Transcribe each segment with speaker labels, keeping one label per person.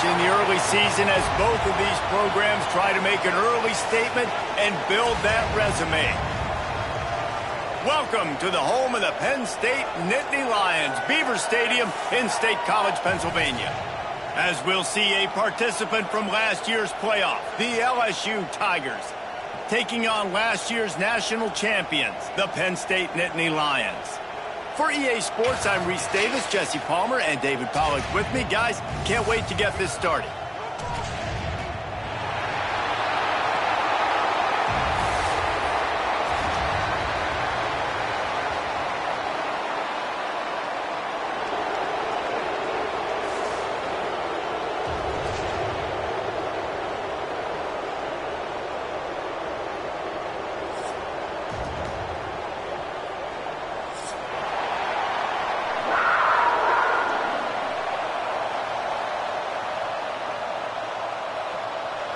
Speaker 1: in the early season as both of these programs try to make an early statement and build that resume. Welcome to the home of the Penn State Nittany Lions, Beaver Stadium in State College, Pennsylvania. As we'll see a participant from last year's playoff, the LSU Tigers, taking on last year's national champions, the Penn State Nittany Lions. For EA Sports, I'm Reese Davis, Jesse Palmer, and David Pollack with me. Guys, can't wait to get this started.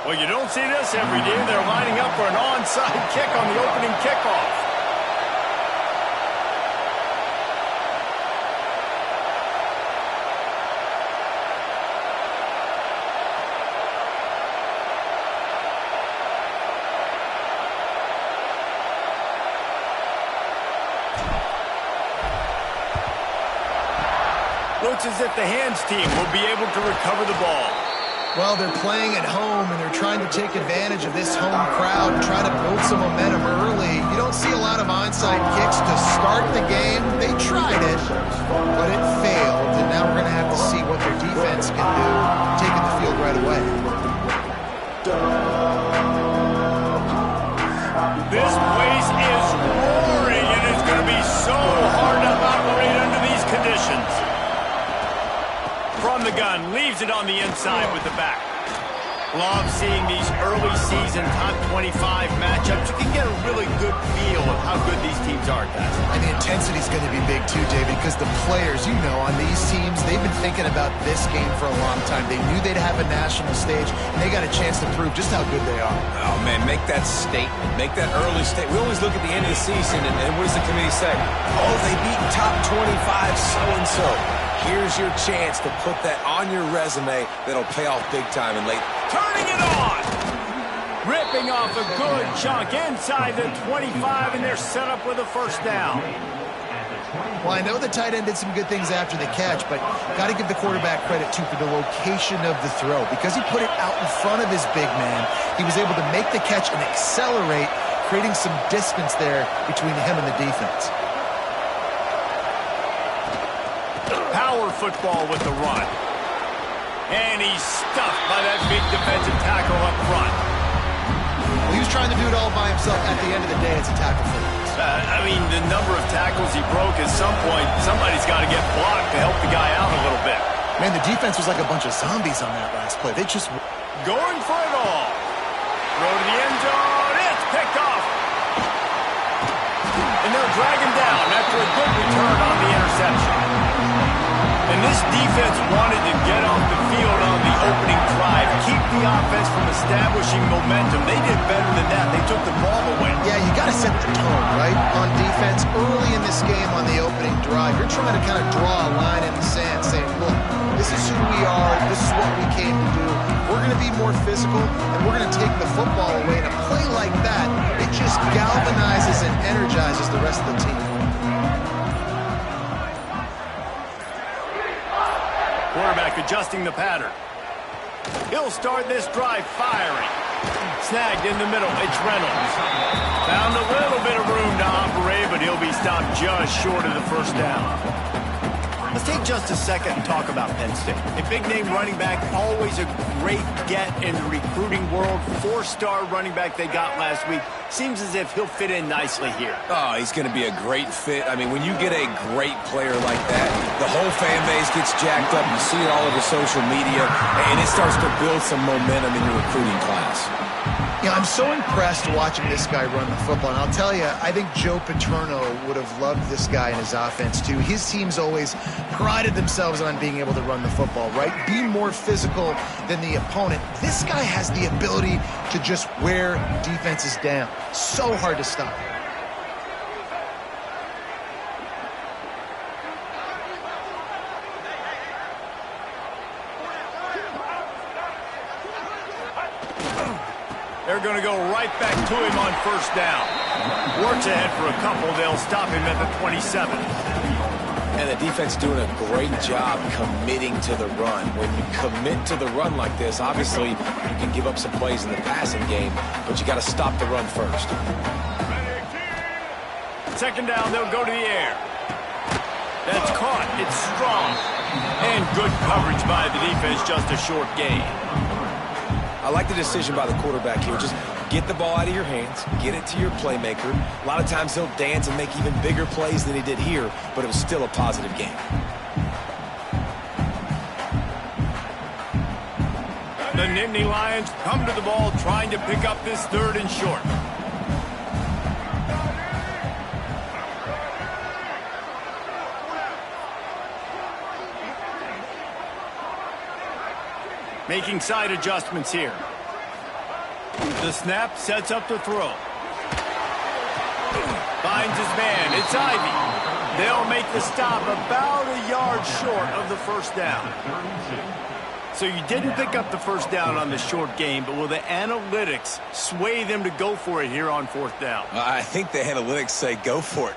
Speaker 1: Well, you don't see this every day. They're lining up for an onside kick on the opening kickoff. Looks as if the hands team will be able to recover the ball.
Speaker 2: Well, they're playing at home, and they're trying to take advantage of this home crowd and try to build some momentum early. You don't see a lot of onside kicks to start the game. They tried it, but it failed, and now we're going to have to see what their defense can do, taking the field right away.
Speaker 1: This place is roaring, and it's going to be so hard to operate under these conditions. From the gun, leaves it on the inside with the back. Love seeing these early season top 25 matchups. You can get a really good feel of how good these teams are, guys.
Speaker 2: And the intensity is going to be big too, David, because the players, you know, on these teams, they've been thinking about this game for a long time. They knew they'd have a national stage, and they got a chance to prove just how good they are.
Speaker 3: Oh, man, make that statement. Make that early statement. We always look at the end of the season, and what does the committee say? Oh, they beat top 25 so-and-so. Here's your chance to put that on your resume that'll pay off big time and late.
Speaker 1: Turning it on! Ripping off a good chunk inside the 25, and they're set up with a first down.
Speaker 2: Well, I know the tight end did some good things after the catch, but got to give the quarterback credit, too, for the location of the throw. Because he put it out in front of his big man, he was able to make the catch and accelerate, creating some distance there between him and the defense.
Speaker 1: Power football with the run. And he's stuffed by that big defensive tackle up front.
Speaker 2: Well, he was trying to do it all by himself. At the end of the day, it's a tackle for him.
Speaker 1: I mean, the number of tackles he broke, at some point, somebody's got to get blocked to help the guy out a little bit.
Speaker 2: Man, the defense was like a bunch of zombies on that last play. They just...
Speaker 1: Going for it all. Throw to the end zone. It's picked off. And they'll drag him down after a good return on the interception. And this defense wanted to get off the field on the opening drive, keep the offense from establishing momentum. They did better than that. They took the ball away.
Speaker 2: Yeah, you got to set the tone, right? On defense, early in this game on the opening drive, you're trying to kind of draw a line in the sand saying, look, this is who we are. This is what we came to do. We're going to be more physical, and we're going to take the football away. And a play like that, it just galvanizes and energizes the rest of the team.
Speaker 1: Quarterback adjusting the pattern. He'll start this drive firing. Snagged in the middle. It's Reynolds. Found a little bit of room to operate, but he'll be stopped just short of the first down. Let's take just a second and talk about Penn State. A big-name running back, always a great get in the recruiting world. Four-star running back they got last week. Seems as if he'll fit in nicely here.
Speaker 3: Oh, he's going to be a great fit. I mean, when you get a great player like that, the whole fan base gets jacked up. You see it all over social media, and it starts to build some momentum in your recruiting class.
Speaker 2: Yeah, I'm so impressed watching this guy run the football. And I'll tell you, I think Joe Paterno would have loved this guy in his offense, too. His teams always prided themselves on being able to run the football, right? Be more physical than the opponent. This guy has the ability to just wear defenses down. So hard to stop.
Speaker 1: They're going to go right back to him on first down. Works ahead for a couple. They'll stop him at the 27.
Speaker 3: And the defense doing a great job committing to the run. When you commit to the run like this, obviously you can give up some plays in the passing game, but you got to stop the run first.
Speaker 1: Second down, they'll go to the air. That's caught. It's strong. And good coverage by the defense, just a short gain.
Speaker 3: I like the decision by the quarterback here. Just get the ball out of your hands, get it to your playmaker. A lot of times he'll dance and make even bigger plays than he did here, but it was still a positive game.
Speaker 1: The Nittany Lions come to the ball trying to pick up this third and short. Making side adjustments here. The snap sets up the throw. Finds his man. It's Ivy. They'll make the stop about a yard short of the first down. So you didn't pick up the first down on the short game, but will the analytics sway them to go for it here on fourth down?
Speaker 3: I think the analytics say go for it.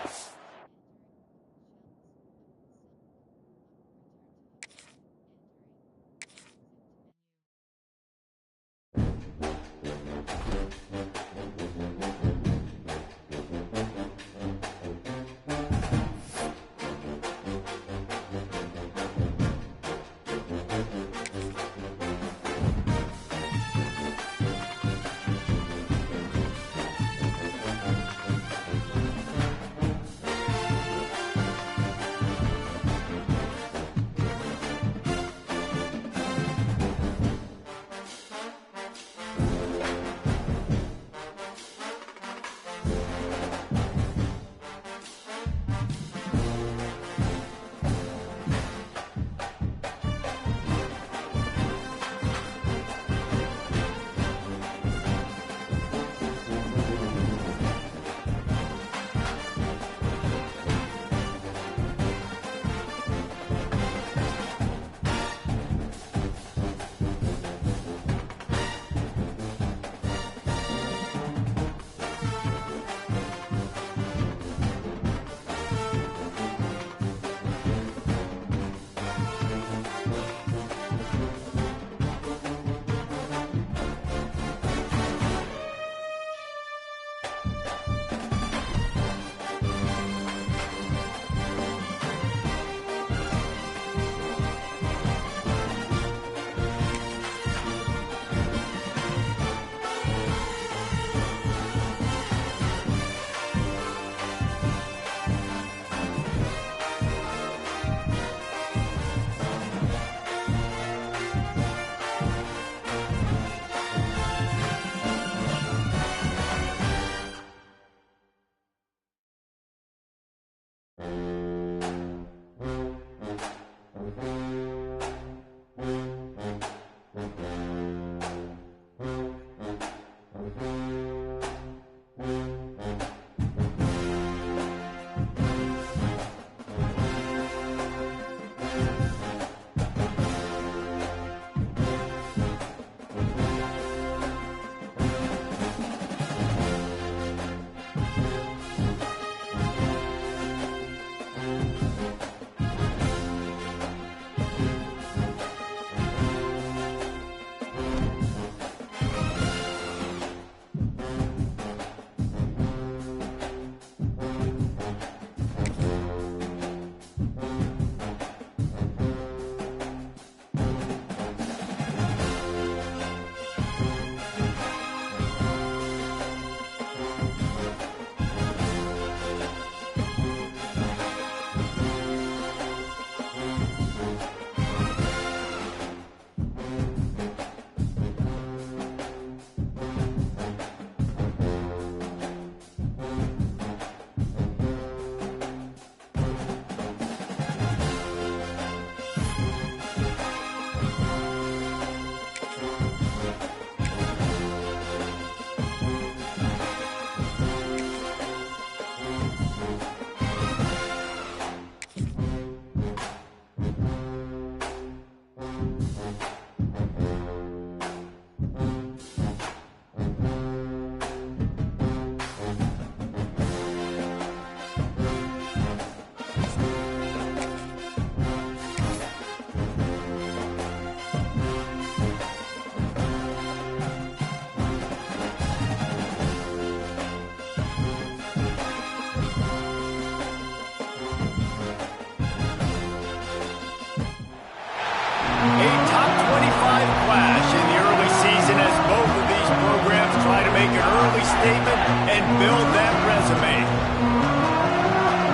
Speaker 1: make an early statement and build that resume.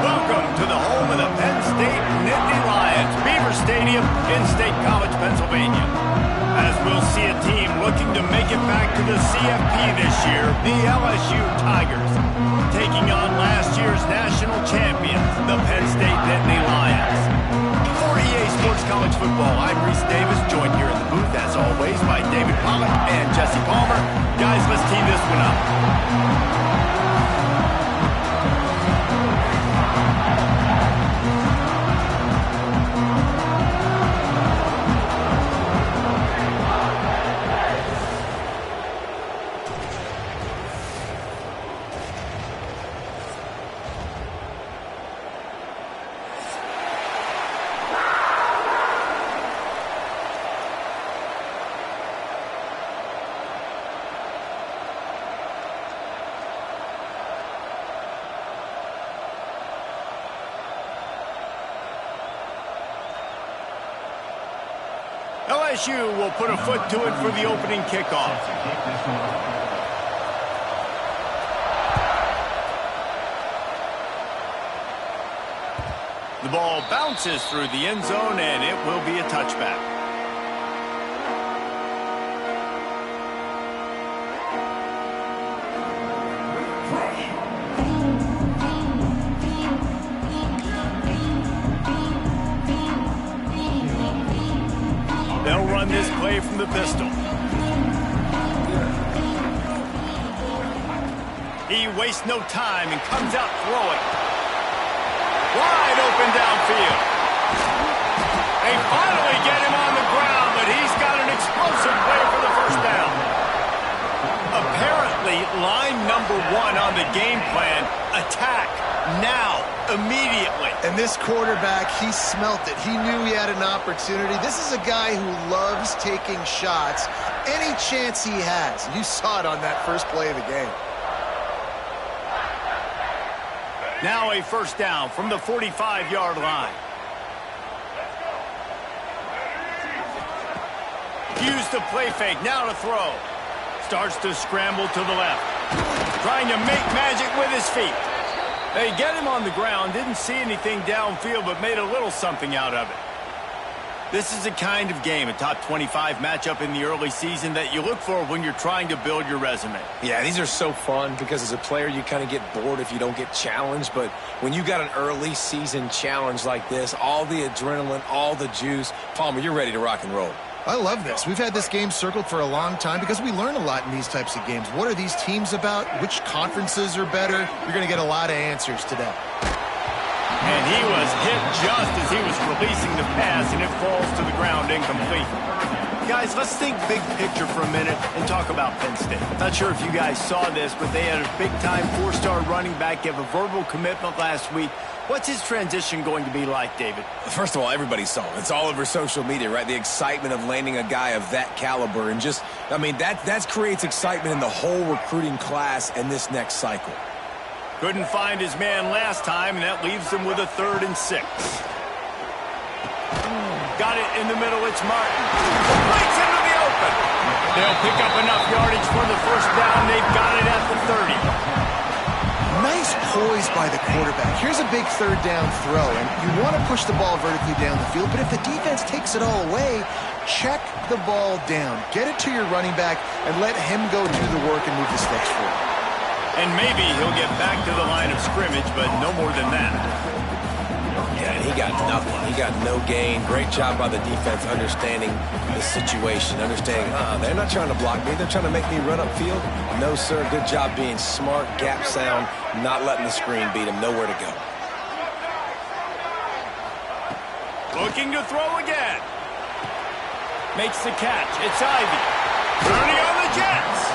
Speaker 1: Welcome to the home of the Penn State Nittany Lions, Beaver Stadium in State College, Pennsylvania. As we'll see a team looking to make it back to the CFP this year, the LSU Tigers, taking on last year's national champions, the Penn State Nittany Lions. For EA Sports College Football, I'm Reese Davis, joined here in the booth, as always, by David Pollock and Jesse Palmer. Guys, let's tee this one up. LSU will put a foot to it for the opening kickoff. The ball bounces through the end zone, and it will be a touchback. They'll run this play from the pistol. He wastes no time and comes out throwing. Wide open downfield. They finally get him on the ground, but he's got an explosive play for the first down. Apparently, line number one on the game plan, attack now, immediately.
Speaker 2: And this quarterback, he smelt it. He knew he had an opportunity. This is a guy who loves taking shots any chance he has. You saw it on that first play of the game.
Speaker 1: Now a first down from the 45-yard line. Use the play fake, now to throw. Starts to scramble to the left. Trying to make magic with his feet. They get him on the ground, didn't see anything downfield, but made a little something out of it. This is the kind of game, a top 25 matchup in the early season, that you look for when you're trying to build your resume.
Speaker 3: Yeah, these are so fun because as a player, you kind of get bored if you don't get challenged. But when you got an early season challenge like this, all the adrenaline, all the juice, Palmer, you're ready to rock and roll.
Speaker 2: I love this. We've had this game circled for a long time because we learn a lot in these types of games. What are these teams about? Which conferences are better? You're going to get a lot of answers today.
Speaker 1: And he was hit just as he was releasing the pass, and it falls to the ground incomplete. Guys, let's think big picture for a minute and talk about Penn State. Not sure if you guys saw this, but they had a big-time four-star running back give a verbal commitment last week. What's his transition going to be like, David?
Speaker 3: First of all, everybody saw it. It's all over social media, right? The excitement of landing a guy of that caliber. And just, I mean, that creates excitement in the whole recruiting class in this next cycle.
Speaker 1: Couldn't find his man last time, and that leaves him with a 3rd and 6. Got it in the middle. It's Martin. Completes into the open. They'll pick up enough yardage for the first down. They've got it at the 30.
Speaker 2: Nice poise by the quarterback. Here's a big 3rd down throw, and you want to push the ball vertically down the field, but if the defense takes it all away, check the ball down. Get it to your running back and let him go do the work and move the sticks for you.
Speaker 1: And maybe he'll get back to the line of scrimmage, but no more than that.
Speaker 3: Yeah, and he got nothing. He got no gain. Great job by the defense understanding the situation, understanding, they're not trying to block me. They're trying to make me run upfield. No, sir. Good job being smart, gap sound, not letting the screen beat him. Nowhere to go.
Speaker 1: Looking to throw again. Makes the catch. It's Ivy. Turning on the Jets.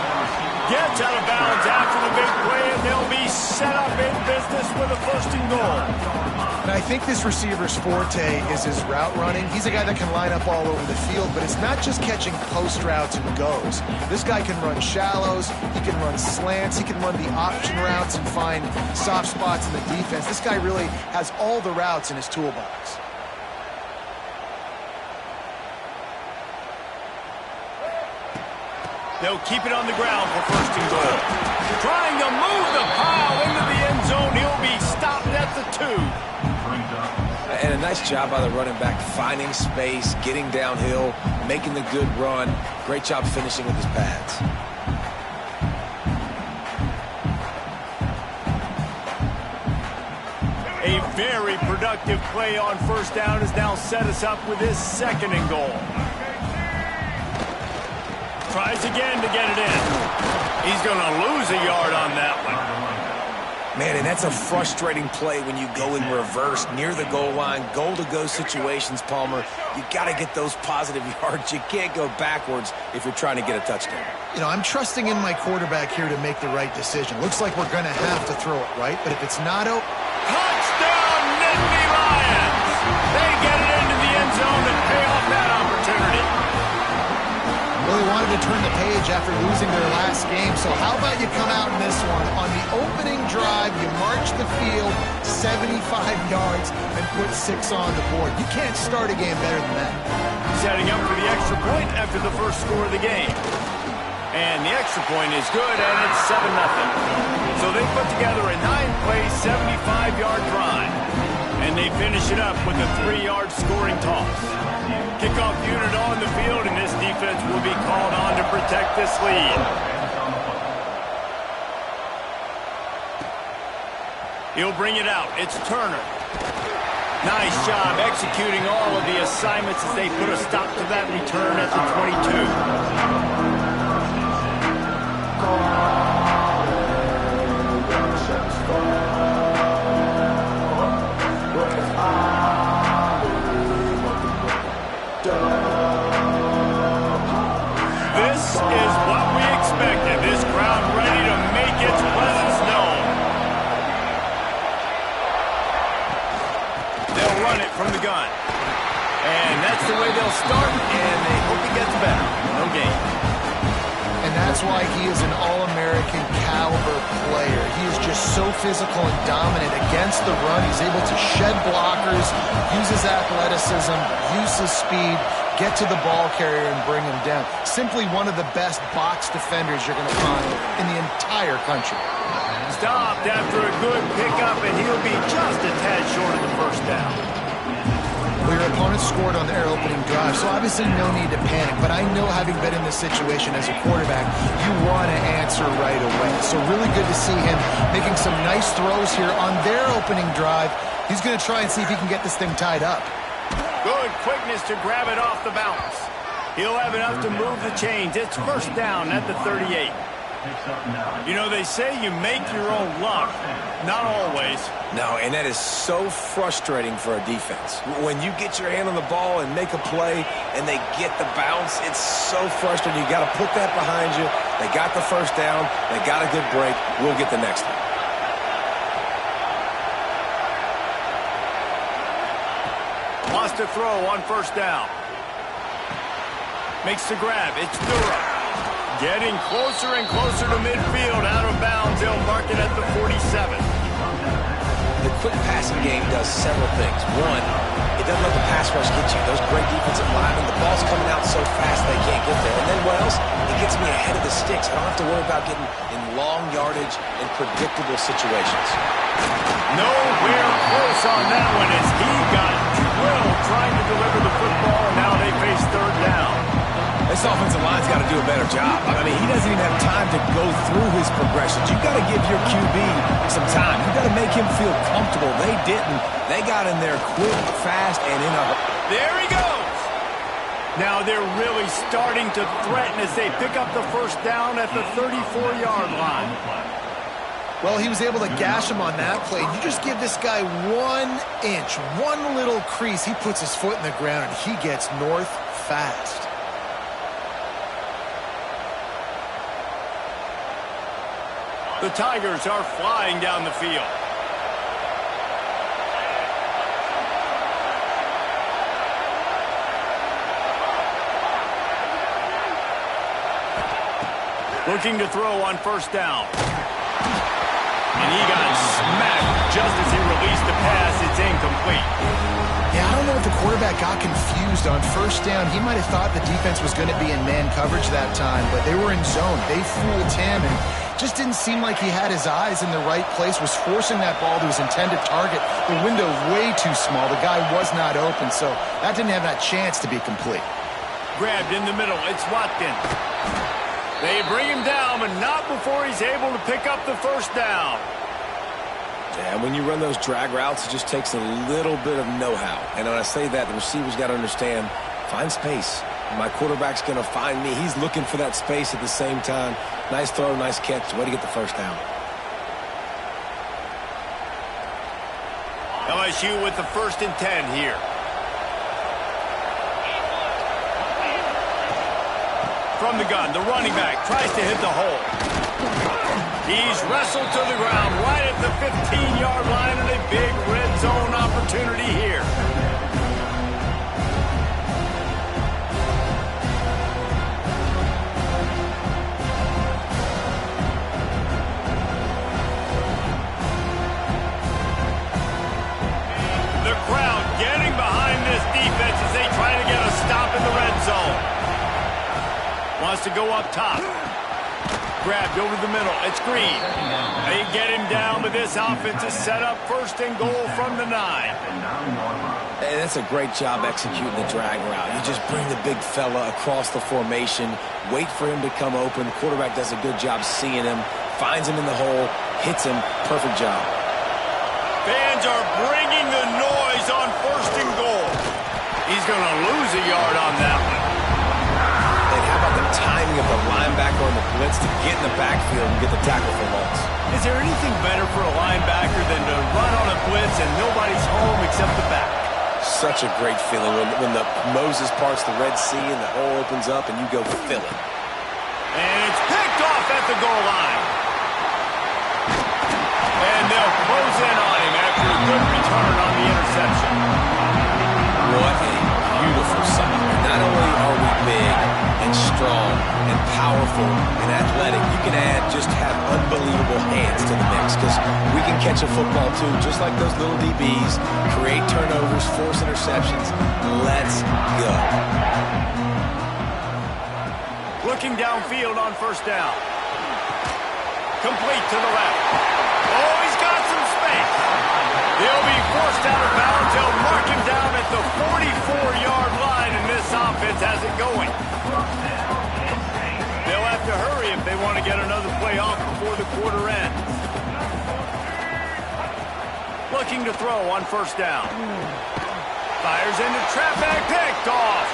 Speaker 1: Gets out of bounds after the big play, and they'll be set up in business with a 1st and goal.
Speaker 2: And I think this receiver's forte is his route running. He's a guy that can line up all over the field, but it's not just catching post routes and goes. This guy can run shallows, he can run slants, he can run the option routes and find soft spots in the defense. This guy really has all the routes in his toolbox.
Speaker 1: They'll keep it on the ground for first and goal. Trying to move the pile into the end zone. He'll be stopped at the 2.
Speaker 3: And a nice job by the running back, finding space, getting downhill, making the good run. Great job finishing with his pads.
Speaker 1: A very productive play on first down has now set us up with his second and goal. Tries again to get it in. He's going to lose a yard on that one.
Speaker 3: Man, and that's a frustrating play when you go in reverse near the goal line, goal-to-go situations, Palmer. You got to get those positive yards. You can't go backwards if you're trying to get a touchdown.
Speaker 2: You know, I'm trusting in my quarterback here to make the right decision. Looks like we're going to have to throw it, right? But if it's not open...
Speaker 1: Touchdown, Nittany Lions! They get it into the end zone and pay off that opportunity.
Speaker 2: Really wanted to turn the page after losing their last game, so how about you come out in this one? On the opening drive, you march the field 75 yards and put 6 on the board. You can't start a game better than that.
Speaker 1: Setting up for the extra point after the first score of the game. And the extra point is good, and it's 7-0. So they put together a 9-play, 75-yard drive. And they finish it up with a 3-yard scoring toss. Kickoff unit on the field, and this defense will be called on to protect this lead. He'll bring it out. It's Turner. Nice job executing all of the assignments as they put a stop to that return at the 22. This is what we expected. This crowd ready to make its presence known. They'll run it from the gun. And that's the way they'll start, and they hope it gets better. No gain.
Speaker 2: And that's why he is an All-American caliber player. He is just so physical and dominant against the run. He's able to shed blockers, use his athleticism, use his speed, get to the ball carrier and bring him down. Simply one of the best box defenders you're going to find in the entire country.
Speaker 1: Stopped after a good pickup, and he'll be just a tad short of the first down.
Speaker 2: Well, your opponent scored on their opening drive, so obviously no need to panic. But I know, having been in this situation as a quarterback, you want to answer right away. So really good to see him making some nice throws here on their opening drive. He's going to try and see if he can get this thing tied up.
Speaker 1: Good quickness to grab it off the bounce. He'll have enough to move the chains. It's first down at the 38. You know, they say you make your own luck. Not always.
Speaker 3: No, and that is so frustrating for a defense. When you get your hand on the ball and make a play and they get the bounce, it's so frustrating. You got to put that behind you. They got the first down. They got a good break. We'll get the next one.
Speaker 1: Wants to throw on first down. Makes the grab. It's Durham. Getting closer and closer to midfield. Out of bounds. They'll mark it at the 47.
Speaker 3: The quick passing game does several things. One, it doesn't let the pass rush get you. Those great defensive linemen, the ball's coming out so fast they can't get there. And then what else? It gets me ahead of the sticks. I don't have to worry about getting in long yardage and predictable situations.
Speaker 1: Nowhere close on that one as he got drilled trying to deliver the football, and now they face third down.
Speaker 3: This offensive line's got to do a better job. I mean, he doesn't even have time to go through his progressions. You've got to give your QB some time. You've got to make him feel comfortable. They didn't. They got in there quick, fast, and in a...
Speaker 1: There he goes. Now they're really starting to threaten as they pick up the first down at the 34-yard line.
Speaker 2: Well, he was able to gash him on that play. You just give this guy 1 inch, one little crease. He puts his foot in the ground, and he gets north fast.
Speaker 1: The Tigers are flying down the field. Looking to throw on first down. And he got smacked just as he released the pass. It's incomplete.
Speaker 2: Yeah, I don't know if the quarterback got confused on first down. He might have thought the defense was going to be in man coverage that time, but they were in zone. They fooled him and just didn't seem like he had his eyes in the right place, was forcing that ball to his intended target. The window way too small. The guy was not open, so that didn't have that chance to be complete.
Speaker 1: Grabbed in the middle. It's Watkins. They bring him down, but not before he's able to pick up the first down.
Speaker 3: Yeah, when you run those drag routes, it just takes a little bit of know-how. And when I say that, the receiver's got to understand, find space. My quarterback's going to find me. He's looking for that space at the same time. Nice throw, nice catch. Way to get the first down.
Speaker 1: LSU with the 1st and 10 here. From the gun, the running back tries to hit the hole. He's wrestled to the ground right at the 15-yard line, and a big red zone opportunity here. The crowd getting behind this defense as they try to get a stop in the red zone. Wants to go up top. Grabbed over the middle. It's Green. They get him down, but this offense is set up 1st and goal from the 9.
Speaker 3: Hey, that's a great job executing the drag route. You just bring the big fella across the formation, wait for him to come open. The quarterback does a good job seeing him, finds him in the hole, hits him. Perfect job.
Speaker 1: Fans are bringing the noise on 1st and goal. He's going to lose a yard on that one.
Speaker 3: And how about the timing of the linebacker on the blitz to get in the backfield and get the tackle for loss?
Speaker 1: Is there anything better for a linebacker than to run on a blitz and nobody's home except the back?
Speaker 3: Such a great feeling when the Moses parts the Red Sea and the hole opens up and you go fill it.
Speaker 1: And it's picked off at the goal line. And they'll close in on him after a good return on the interception.
Speaker 3: What a beautiful sight. Not only are we big and strong and powerful and athletic, you can just have unbelievable hands to the mix, because we can catch a football too, just like those little DBs, create turnovers, force interceptions. Let's go.
Speaker 1: Looking downfield on 1st down. Complete to the left. Oh, he's got some space. He'll be forced out of bounds. They'll mark him down at the 44-yard line, and this offense has it going. They'll have to hurry if they want to get another play off before the quarter ends. Looking to throw on 1st down. Fires into trap bag, picked off.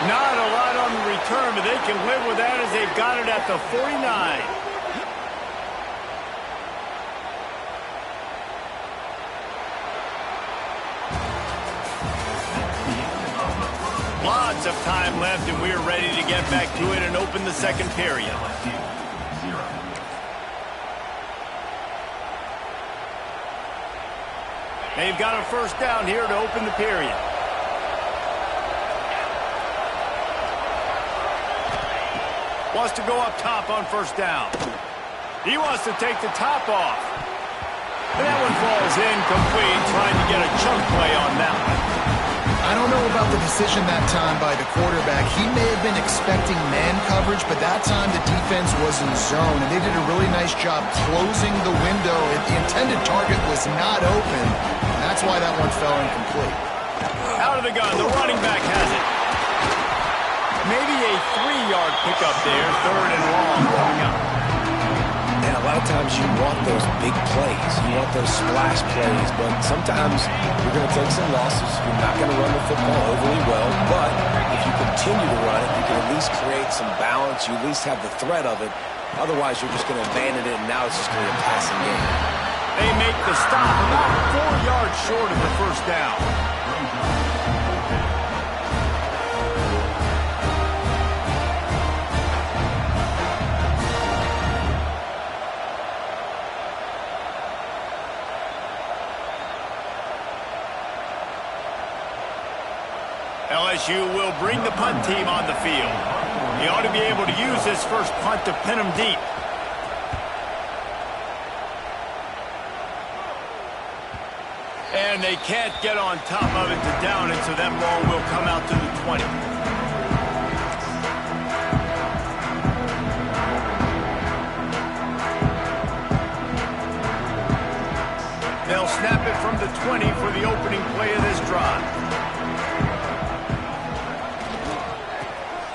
Speaker 1: Not a lot on the return, but they can live with that as they've got it at the 49. Lots of time left, and we're ready to get back to it and open the 2nd period. They've got a 1st down here to open the period. Wants to go up top on 1st down. He wants to take the top off. And that one falls incomplete, trying to get a chunk play on that one.
Speaker 2: I don't know about the decision that time by the quarterback. He may have been expecting man coverage, but that time the defense was in zone, and they did a really nice job closing the window. The intended target was not open, and that's why that one fell incomplete.
Speaker 1: Out of the gun, the running back has it. Maybe a 3-yard pickup there, 3rd and long coming up.
Speaker 3: And a lot of times you want those big plays. You want those splash plays. But sometimes you're going to take some losses. You're not going to run the football overly well. But if you continue to run it, you can at least create some balance. You at least have the threat of it. Otherwise, you're just going to abandon it, and now it's just going to be a passing game.
Speaker 1: They make the stop about 4 yards short of the 1st down. LSU will bring the punt team on the field. He ought to be able to use this first punt to pin him deep. And they can't get on top of it to down it, so that ball will come out to the 20. They'll snap it from the 20 for the opening play of this drive.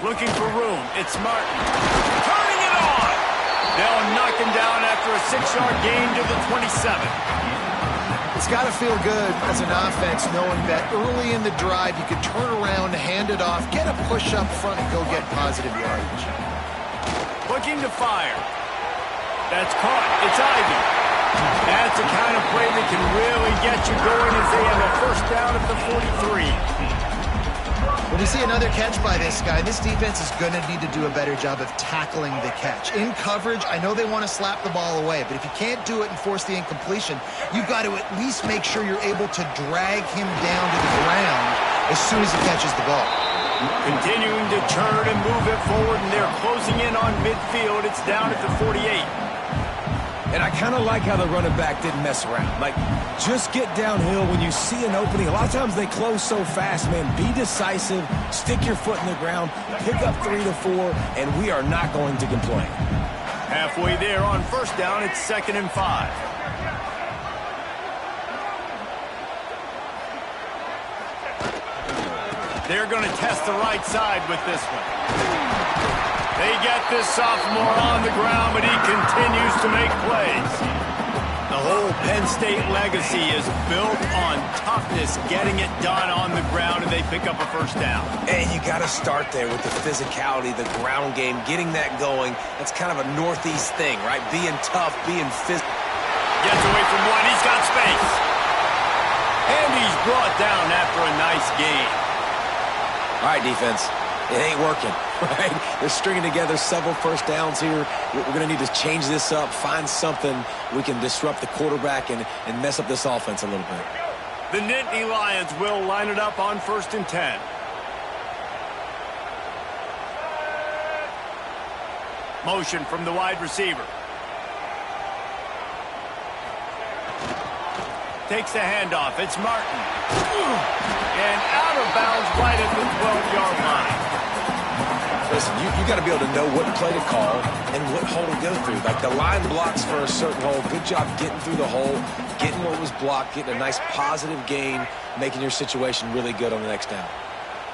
Speaker 1: Looking for room. It's Martin. Turning it on! They'll knock him down after a 6-yard gain to the 27.
Speaker 2: It's got to feel good as an offense knowing that early in the drive you could turn around, hand it off, get a push up front, and go get positive yardage.
Speaker 1: Looking to fire. That's caught. It's Ivy. That's the kind of play that can really get you going as they have a first down at the 43.
Speaker 2: When we see another catch by this guy, this defense is going to need to do a better job of tackling the catch. In coverage, I know they want to slap the ball away, but if you can't do it and force the incompletion, you've got to at least make sure you're able to drag him down to the ground as soon as he catches the ball.
Speaker 1: Continuing to turn and move it forward, and they're closing in on midfield. It's down at the 48.
Speaker 3: And I kind of like how the running back didn't mess around. Like, just get downhill when you see an opening. A lot of times they close so fast, man. Be decisive, stick your foot in the ground, pick up 3 to 4, and we are not going to complain.
Speaker 1: Halfway there on first down, it's 2nd and 5. They're going to test the right side with this one. They get this sophomore on the ground, but he continues to make plays. The whole Penn State legacy is built on toughness, getting it done on the ground, and they pick up a first down.
Speaker 3: And you got to start there with the physicality, the ground game, getting that going. That's kind of a Northeast thing, right? Being tough, being physical.
Speaker 1: Gets away from one. He's got space. And he's brought down after a nice gain.
Speaker 3: All right, defense. It ain't working, right? They're stringing together several first downs here. We're going to need to change this up, find something we can disrupt the quarterback and mess up this offense a little bit.
Speaker 1: The Nittany Lions will line it up on 1st and 10. Motion from the wide receiver. Takes the handoff. It's Martin. And out of bounds right at the 12-yard line.
Speaker 3: Listen, you got to be able to know what play to call and what hole to go through. Like the line blocks for a certain hole. Good job getting through the hole, getting what was blocked, getting a nice positive gain, making your situation really good on the next down.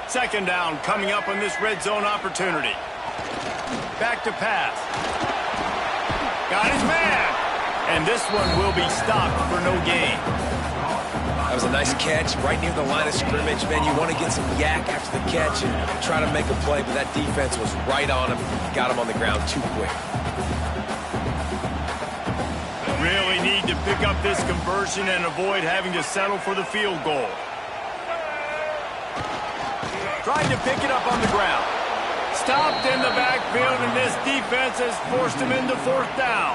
Speaker 1: 2nd down coming up on this red zone opportunity. Back to pass. Got his man. And this one will be stopped for no gain.
Speaker 3: That was a nice catch right near the line of scrimmage. Man, you want to get some yak after the catch and try to make a play, but that defense was right on him. Got him on the ground too quick.
Speaker 1: Really need to pick up this conversion and avoid having to settle for the field goal. Trying to pick it up on the ground. Stopped in the backfield, and this defense has forced him into 4th down.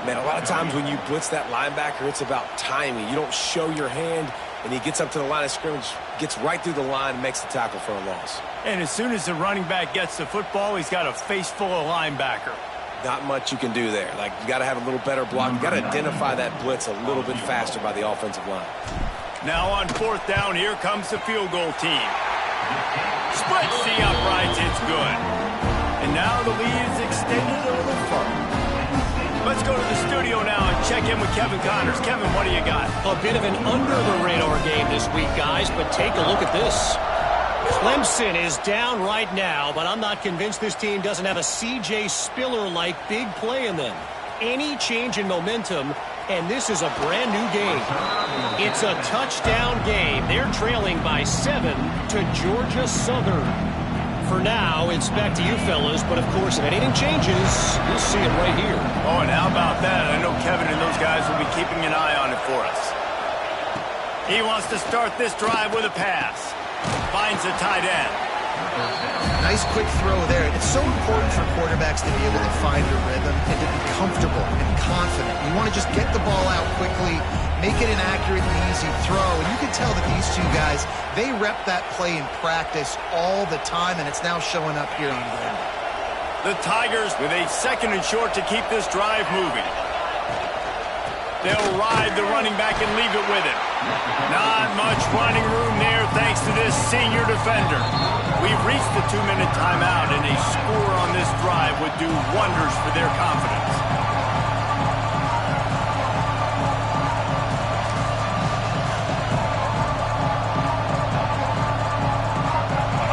Speaker 3: Man, a lot of times when you blitz that linebacker, it's about timing. You don't show your hand, and he gets up to the line of scrimmage, gets right through the line, and makes the tackle for a loss.
Speaker 1: And as soon as the running back gets the football, he's got a face full of linebacker.
Speaker 3: Not much you can do there. Like, you got to have a little better block. You got to identify that blitz a little bit faster by the offensive line.
Speaker 1: Now on 4th down, here comes the field goal team. Splits the uprights, it's good. And now the lead is extended a little further. Let's go to the studio now and check in with Kevin Connors. Kevin, what do you got?
Speaker 4: A bit of an under-the-radar game this week, guys, but take a look at this. Clemson is down right now, but I'm not convinced this team doesn't have a C.J. Spiller-like big play in them. Any change in momentum, and this is a brand-new game. It's a touchdown game. They're trailing by 7 to Georgia Southern. For now, it's back to you fellas, but of course, if anything changes, you'll see it right here.
Speaker 1: Oh, and how about that? I know Kevin and those guys will be keeping an eye on it for us. He wants to start this drive with a pass. Finds the tight end.
Speaker 2: Nice quick throw there. It's so important for quarterbacks to be able to find a rhythm and to be comfortable and confident. You want to just get the ball out quickly, make it an accurate and easy throw. And you can tell that these two guys, they rep that play in practice all the time, and it's now showing up here on Monday.
Speaker 1: The Tigers with a 2nd and short to keep this drive moving. They'll ride the running back and leave it with him. Not much running room there thanks to this senior defender. We've reached the 2-minute timeout, and a score on this drive would do wonders for their confidence.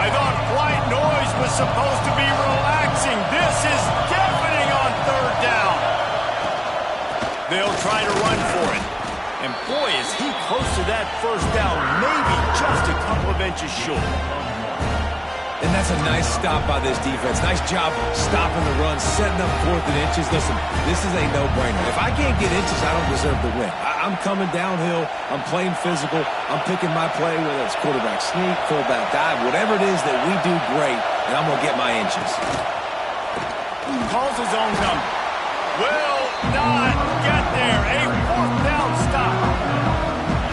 Speaker 1: I thought white noise was supposed to be relaxing. This is deafening on third down. They'll try to run for it. And boy, is he close to that first down, maybe just a couple of inches short.
Speaker 3: And that's a nice stop by this defense. Nice job stopping the run, setting up 4th and inches. Listen, this is a no-brainer. If I can't get inches, I don't deserve the win. I'm coming downhill. I'm playing physical. I'm picking my play, whether it's quarterback sneak, fullback dive, whatever it is that we do great, and I'm going to get my inches.
Speaker 1: Calls his own number. Will not get there. A 4th down stop.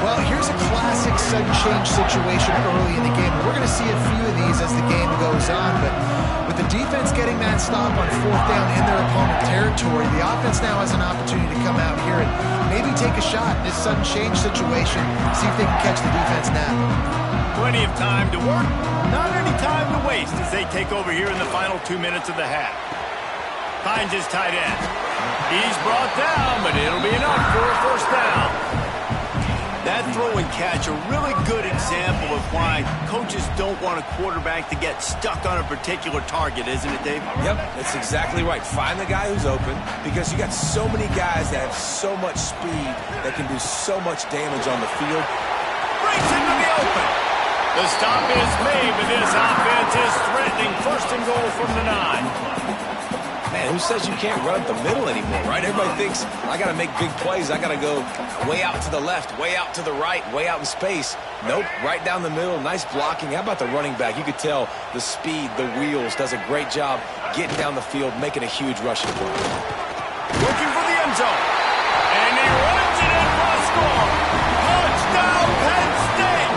Speaker 2: Well, here's a classic sudden change situation early in the game. We're going to see a few of these as the game goes on, but with the defense getting that stop on 4th down in their opponent territory, the offense now has an opportunity to come out here and maybe take a shot in this sudden change situation, see if they can catch the defense now.
Speaker 1: Plenty of time to work, not any time to waste as they take over here in the final 2 minutes of the half. Finds his tight end. He's brought down, but it'll be enough for a first down. That throw and catch, a really good example of why coaches don't want a quarterback to get stuck on a particular target, isn't it, Dave?
Speaker 3: Yep, that's exactly right. Find the guy who's open, because you got so many guys that have so much speed that can do so much damage on the field.
Speaker 1: Breaks into the open. The stop is made, but this offense is threatening 1st and goal from the 9.
Speaker 3: Man, who says you can't run up the middle anymore, right? Everybody thinks, I got to make big plays. I got to go way out to the left, way out to the right, way out in space. Nope, right down the middle. Nice blocking. How about the running back? You could tell the speed, the wheels, does a great job getting down the field, making a huge rushing play.
Speaker 1: Looking for the end zone. And he runs it in for a score. Touchdown, Penn State!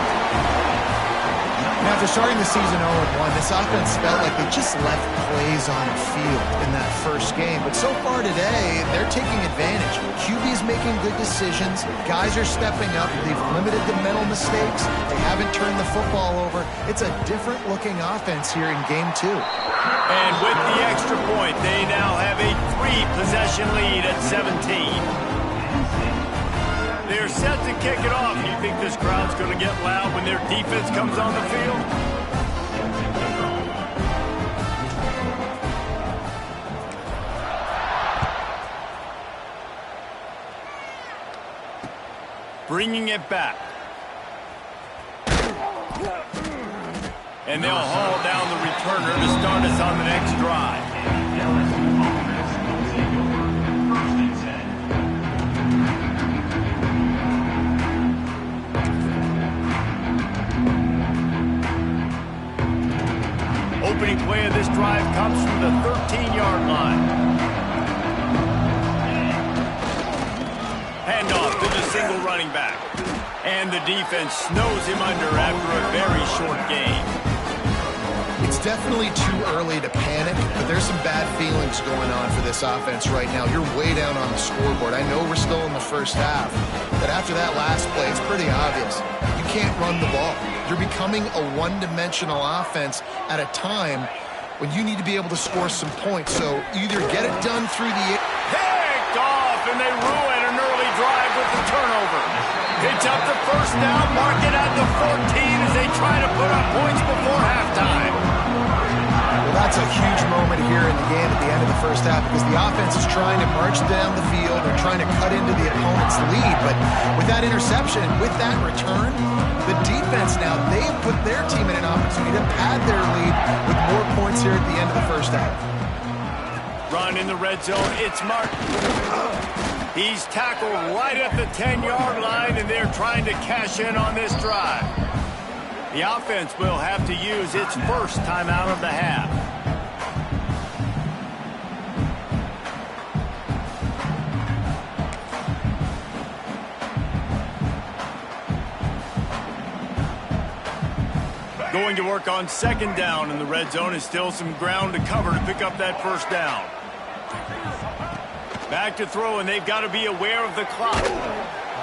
Speaker 2: Now, after starting the season 0-1, this offense felt like they just left plays on the field in that first game. But so far today, they're taking advantage. QB's making good decisions. Guys are stepping up. They've limited the mental mistakes. They haven't turned the football over. It's a different-looking offense here in Game 2.
Speaker 1: And with the extra point, they now have a 3-possession lead at 17. They're set to kick it off. Do you think this crowd's going to get loud when their defense comes on the field? Bringing it back. And they'll haul down the returner to start us on the next drive. Opening play of this drive comes from the 13-yard line. Handoff to the single running back. And the defense snows him under after a very short game.
Speaker 2: It's definitely too early to panic, but there's some bad feelings going on for this offense right now. You're way down on the scoreboard. I know we're still in the first half, but after that last play, it's pretty obvious. You can't run the ball. You're becoming a one-dimensional offense at a time when you need to be able to score some points. So either get it done through the air.
Speaker 1: Picked off, and they ruin an early drive with the turnover. It's up to first down, mark it at the 14 as they try to put up points before halftime.
Speaker 2: Well, that's a huge moment here in the game at the end of the first half because the offense is trying to march down the field. They're trying to cut into the opponent's lead. But with that interception, with that return, the defense now, they've put their team in an opportunity to pad their lead with more points here at the end of the first half.
Speaker 1: Run in the red zone. It's Martin. He's tackled right at the 10-yard line, and they're trying to cash in on this drive. The offense will have to use its first timeout of the half. Going to work on second down in the red zone. Is still some ground to cover to pick up that first down. Back to throw, and they've got to be aware of the clock.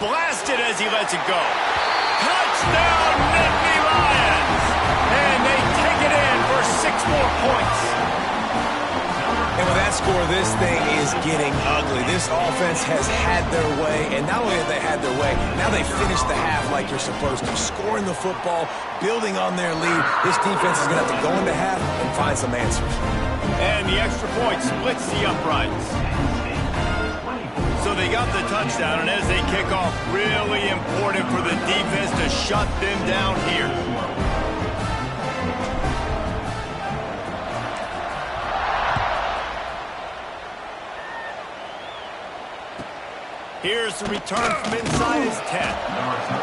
Speaker 1: Blasted as he lets it go. Touchdown, Nittany Lions! And they take it in for 6 more points.
Speaker 3: And with that score, this thing is getting ugly. This offense has had their way, and not only have they had their way, now they finished the half like you're supposed to, scoring the football, building on their lead. This defense is going to have to go into half and find some answers.
Speaker 1: And the extra point splits the uprights. So they got the touchdown, and as they kick off, really important for the defense to shut them down here. Here's the return from inside his 10.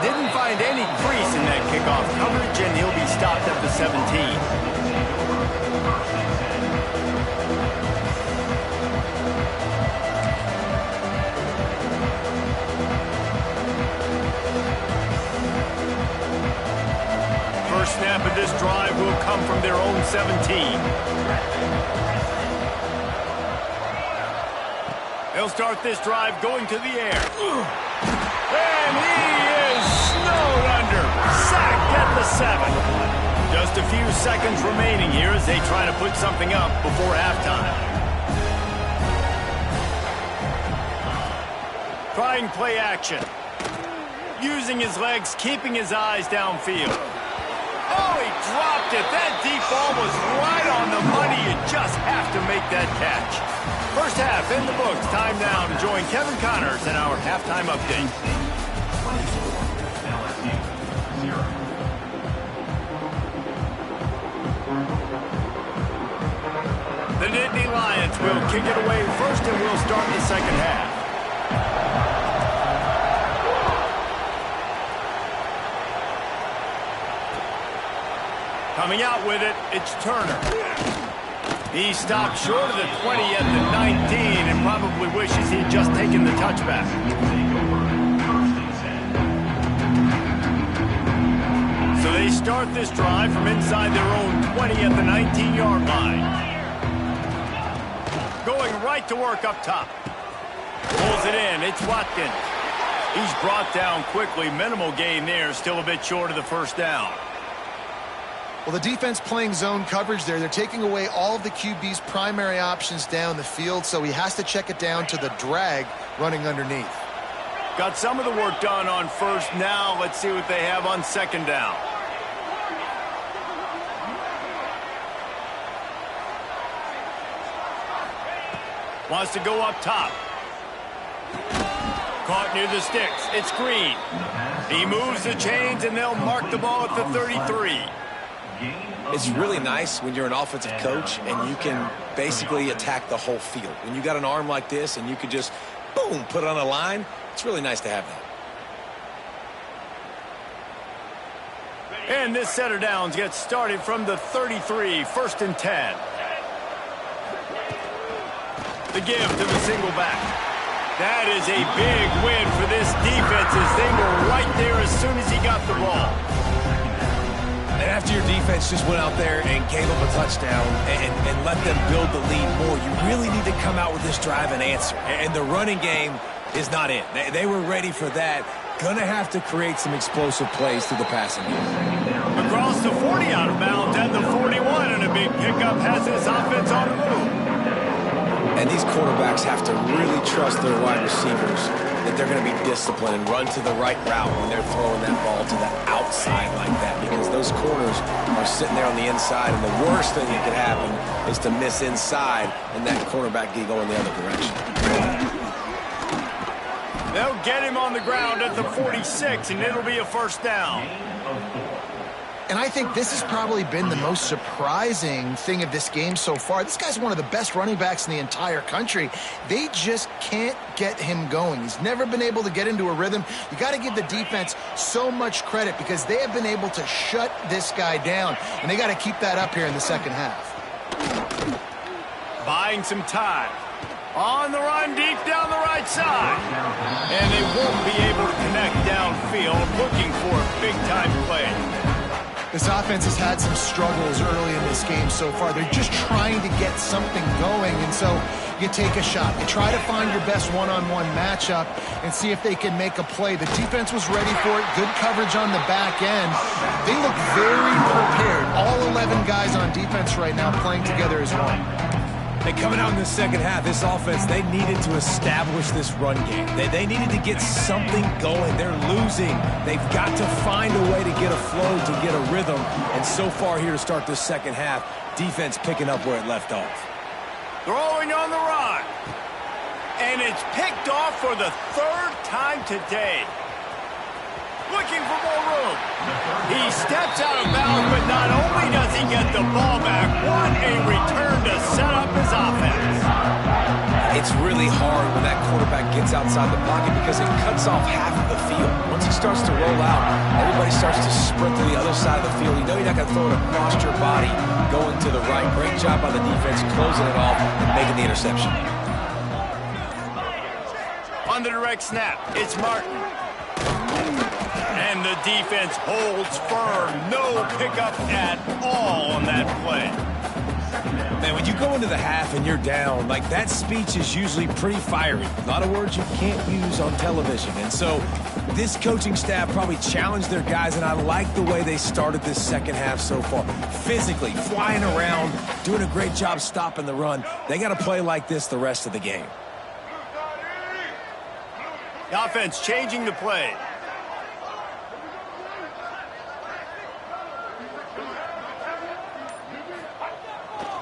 Speaker 1: Didn't find any crease in that kickoff coverage, and he'll be stopped at the 17. First snap of this drive will come from their own 17. They'll start this drive going to the air. And he is snowed under. Sacked at the 7. Just a few seconds remaining here as they try to put something up before halftime. Trying play action. Using his legs, keeping his eyes downfield. Oh, he dropped it. That deep ball was right on the money. You just have to make that catch. First half in the books. Time now to join Kevin Connors in our halftime update. The Nittany Lions will kick it away first, and we'll start the second half. Coming out with it, it's Turner. He stopped short of the 20 at the 19 and probably wishes he'd just taken the touchback. So they start this drive from inside their own 20 at the 19-yard line. Going right to work up top. Pulls it in. It's Watkins. He's brought down quickly. Minimal gain there. Still a bit short of the first down.
Speaker 2: Well, the defense playing zone coverage there. They're taking away all of the QB's primary options down the field, so he has to check it down to the drag running underneath.
Speaker 1: Got some of the work done on first. Now let's see what they have on second down. Wants to go up top. Caught near the sticks. It's Green. He moves the chains, and they'll mark the ball at the 33.
Speaker 3: It's really nice when you're an offensive coach and you can basically attack the whole field. When you got an arm like this and you can just, boom, put it on a line, it's really nice to have that.
Speaker 1: And this set of downs gets started from the 33, 1st and 10. The give to the single back. That is a big win for this defense as they were right there as soon as he got the ball.
Speaker 3: And after your defense just went out there and gave up a touchdown and let them build the lead more, you really need to come out with this drive and answer. And the running game is not it. They were ready for that. Going to have to create some explosive plays through the passing game.
Speaker 1: Across the 40 out of bounds at the 41, and a big pickup has this offense on the move.
Speaker 3: And these quarterbacks have to really trust their wide receivers that they're going to be disciplined and run to the right route when they're throwing that ball to the outside like that, because those corners are sitting there on the inside, and the worst thing that could happen is to miss inside and that cornerback be going the other direction.
Speaker 1: They'll get him on the ground at the 46, and it'll be a first down.
Speaker 2: And I think this has probably been the most surprising thing of this game so far. This guy's one of the best running backs in the entire country. They just can't get him going. He's never been able to get into a rhythm. You got to give the defense so much credit because they have been able to shut this guy down, and they got to keep that up here in the second half.
Speaker 1: Buying some time. On the run, deep down the right side. And they won't be able to connect downfield, looking for a big-time play.
Speaker 2: This offense has had some struggles early in this game so far. They're just trying to get something going, and so you take a shot. You try to find your best one-on-one matchup and see if they can make a play. The defense was ready for it. Good coverage on the back end. They look very prepared. All 11 guys on defense right now playing together as one.
Speaker 3: Hey, coming out in the second half, this offense, they needed to establish this run game. They needed to get something going. They're losing. They've got to find a way to get a flow, to get a rhythm. And so far here to start this second half, defense picking up where it left off.
Speaker 1: Throwing on the run. And it's picked off for the third time today. Looking for more room. He steps out of bounds, but not only does he get the ball back, what a return to set up his offense.
Speaker 3: It's really hard when that quarterback gets outside the pocket because it cuts off half of the field. Once he starts to roll out, everybody starts to sprint to the other side of the field. You know you're not going to throw it across your body going to the right. Great job by the defense closing it off and making the interception.
Speaker 1: On the direct snap, it's Martin. And the defense holds firm. No pickup at all on that play.
Speaker 3: Man, when you go into the half and you're down, like that speech is usually pretty fiery. A lot of words you can't use on television. And so this coaching staff probably challenged their guys, and I like the way they started this second half so far. Physically, flying around, doing a great job stopping the run. They got to play like this the rest of the game.
Speaker 1: The offense changing the play.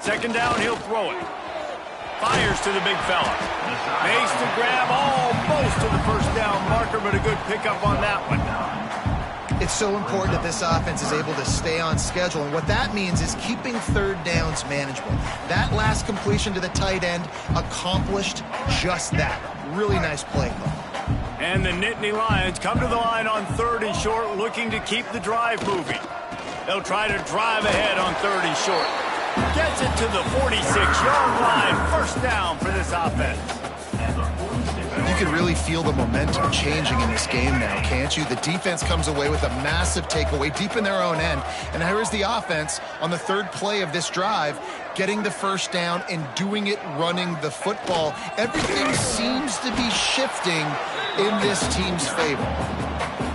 Speaker 1: Second down, he'll throw it. Fires to the big fella. Makes the grab almost to the first down marker, but a good pickup on that one.
Speaker 2: It's so important that this offense is able to stay on schedule, and what that means is keeping third downs manageable. That last completion to the tight end accomplished just that. Really nice play call.
Speaker 1: And the Nittany Lions come to the line on 3rd and short, looking to keep the drive moving. They'll try to drive ahead on 3rd and short. Gets it to the 46-yard line. First down for this offense.
Speaker 2: You can really feel the momentum changing in this game now, can't you? The defense comes away with a massive takeaway deep in their own end. And here's the offense on the 3rd play of this drive, getting the first down and doing it running the football. Everything seems to be shifting in this team's favor.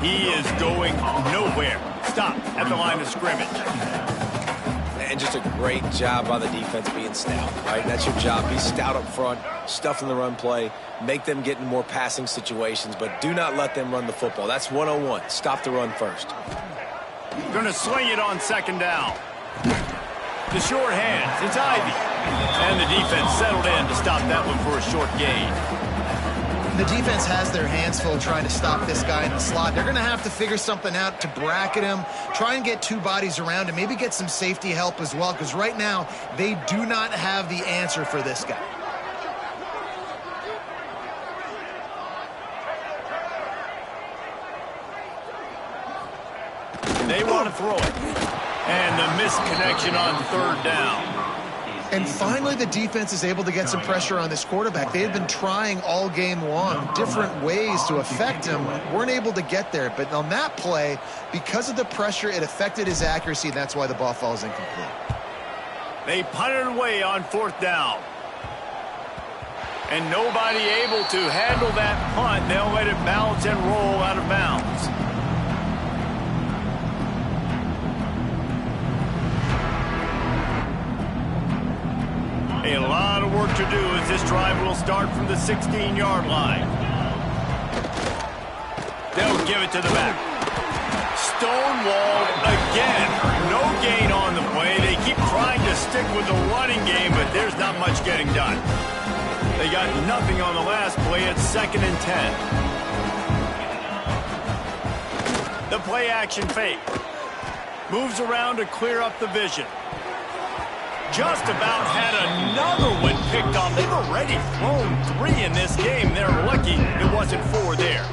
Speaker 1: He is going nowhere. Stop at the line of scrimmage.
Speaker 3: And just a great job by the defense being stout, right? That's your job. Be stout up front, stuff in the run play, make them get in more passing situations, but do not let them run the football. That's 101. Stop the run first.
Speaker 1: Going to swing it on 2nd down. The short hands, it's Ivy. And the defense settled in to stop that one for a short gain.
Speaker 2: The defense has their hands full trying to stop this guy in the slot. They're going to have to figure something out to bracket him, try and get 2 bodies around him, maybe get some safety help as well, because right now they do not have the answer for this guy.
Speaker 1: They want to throw it. And the misconnection on 3rd down.
Speaker 2: And finally, the defense is able to get some pressure on this quarterback. They had been trying all game long different ways to affect him. Weren't able to get there. But on that play, because of the pressure, it affected his accuracy, and that's why the ball falls incomplete.
Speaker 1: They punted away on 4th down. And nobody able to handle that punt. They'll let it bounce and roll out of bounds. A lot of work to do as this drive will start from the 16-yard line. They'll give it to the back. Stonewalled again. No gain on the play. They keep trying to stick with the running game, but there's not much getting done. They got nothing on the last play. It's 2nd and 10. The play action fake. Moves around to clear up the vision. Just about had another one picked off. They've already thrown 3 in this game. They're lucky it wasn't 4 there.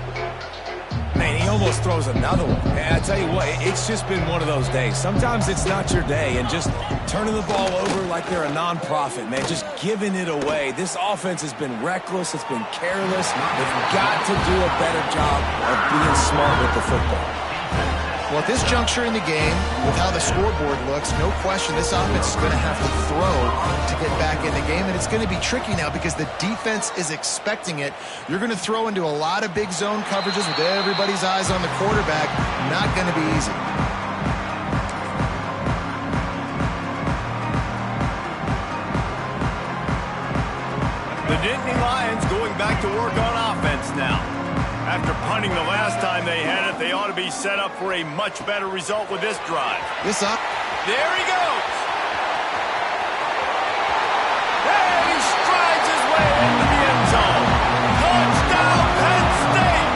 Speaker 3: Man, he almost throws another one. And I tell you what, it's just been one of those days. Sometimes it's not your day, and just turning the ball over like they're a nonprofit, man, just giving it away. This offense has been reckless. It's been careless. They've got to do a better job of being smart with the football.
Speaker 2: Well, at this juncture in the game, with how the scoreboard looks, no question this offense is going to have to throw to get back in the game, and it's going to be tricky now because the defense is expecting it. You're going to throw into a lot of big zone coverages with everybody's eyes on the quarterback. Not going to be easy.
Speaker 1: The Nittany Lions going back to work on offense now. After punting the last time they had it, they ought to be set up for a much better result with this drive.
Speaker 2: This up.
Speaker 1: There he goes. Hey, he strides his way into the end zone. Touchdown, Penn State.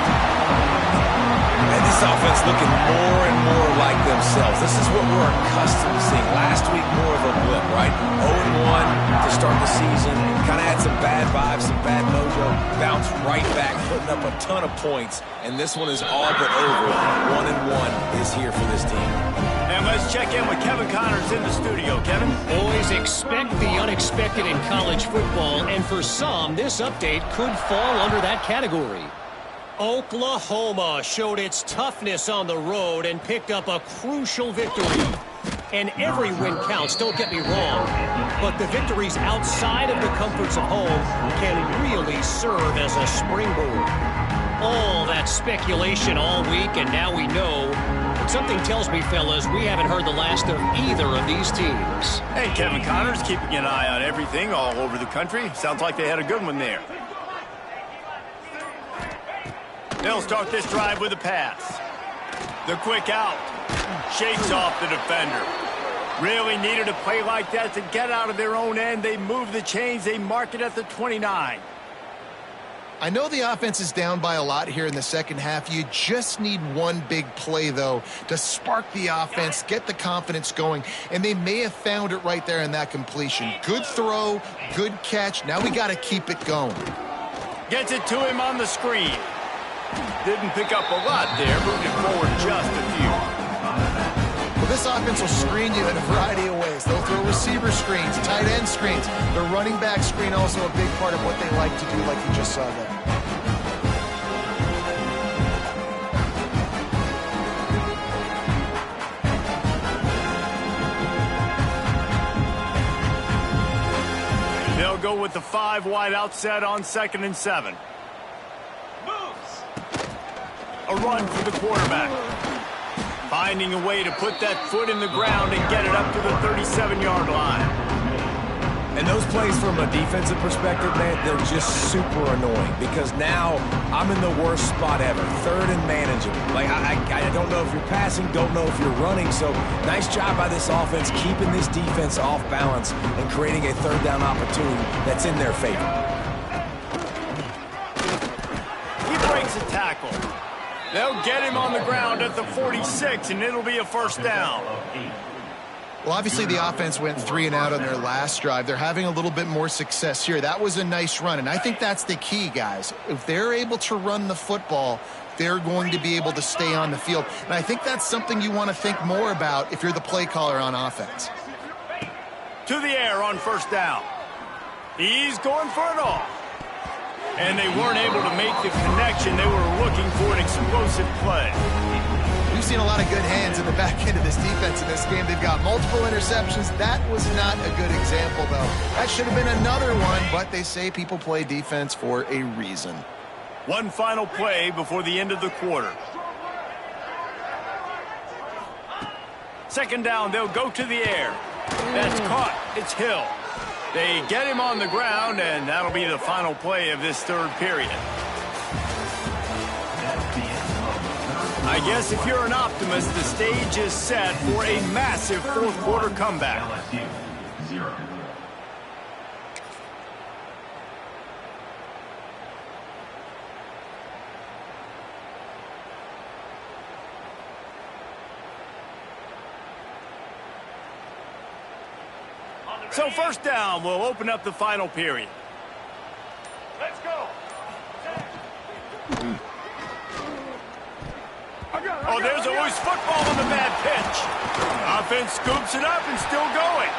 Speaker 3: And this offense looking more and more like themselves. This is what we're accustomed to seeing. Last week, more of a blip, right? 0-1 to start the season. Kind of had some bad vibes, some bad mojo. Bounced right back, putting up a ton of points. And this one is all but over. 1-1 is here for this team.
Speaker 1: And let's check in with Kevin Connors in the studio. Kevin?
Speaker 4: Boys, expect the unexpected in college football, and for some, this update could fall under that category. Oklahoma showed its toughness on the road and picked up a crucial victory. And every win counts, don't get me wrong. But the victories outside of the comforts of home can really serve as a springboard. All that speculation all week, and now we know. But something tells me, fellas, we haven't heard the last of either of these teams.
Speaker 1: Hey, Kevin Connors, keeping an eye on everything all over the country. Sounds like they had a good one there. They'll start this drive with a pass. The quick out. Shakes off the defender. Really needed a play like that to get out of their own end. They move the chains. They mark it at the 29.
Speaker 2: I know the offense is down by a lot here in the second half. You just need one big play, though, to spark the offense, get the confidence going, and they may have found it right there in that completion. Good throw, good catch. Now we got to keep it going.
Speaker 1: Gets it to him on the screen. Didn't pick up a lot there, moved it forward just a few.
Speaker 2: Well, this offense will screen you in a variety of ways. They'll throw receiver screens, tight end screens. The running back screen also a big part of what they like to do, like you just saw there.
Speaker 1: They'll go with the 5 wide out set on 2nd and 7. A run for the quarterback. Finding a way to put that foot in the ground and get it up to the 37-yard line.
Speaker 3: And those plays from a defensive perspective, man, they're just super annoying because now I'm in the worst spot ever. 3rd and manageable. Like, I don't know if you're passing, don't know if you're running. So nice job by this offense keeping this defense off balance and creating a 3rd down opportunity that's in their favor.
Speaker 1: He breaks a tackle. They'll get him on the ground at the 46, and it'll be a 1st down.
Speaker 2: Well, obviously the offense went 3 and out on their last drive. They're having a little bit more success here. That was a nice run, and I think that's the key, guys. If they're able to run the football, they're going to be able to stay on the field. And I think that's something you want to think more about if you're the play caller on offense.
Speaker 1: To the air on 1st down. He's going for it all. And they weren't able to make the connection. They were looking for an explosive play.
Speaker 2: We've seen a lot of good hands in the back end of this defense in this game. They've got multiple interceptions. That was not a good example, though. That should have been another one, but they say people play defense for a reason.
Speaker 1: One final play before the end of the quarter. 2nd down, they'll go to the air. That's caught. It's Hill. They get him on the ground, and that'll be the final play of this 3rd period. I guess if you're an optimist, the stage is set for a massive 4th quarter comeback. So 1st down will open up the final period. Let's go. Oh, there's a loose football on the bad pitch. Offense scoops it up and still going.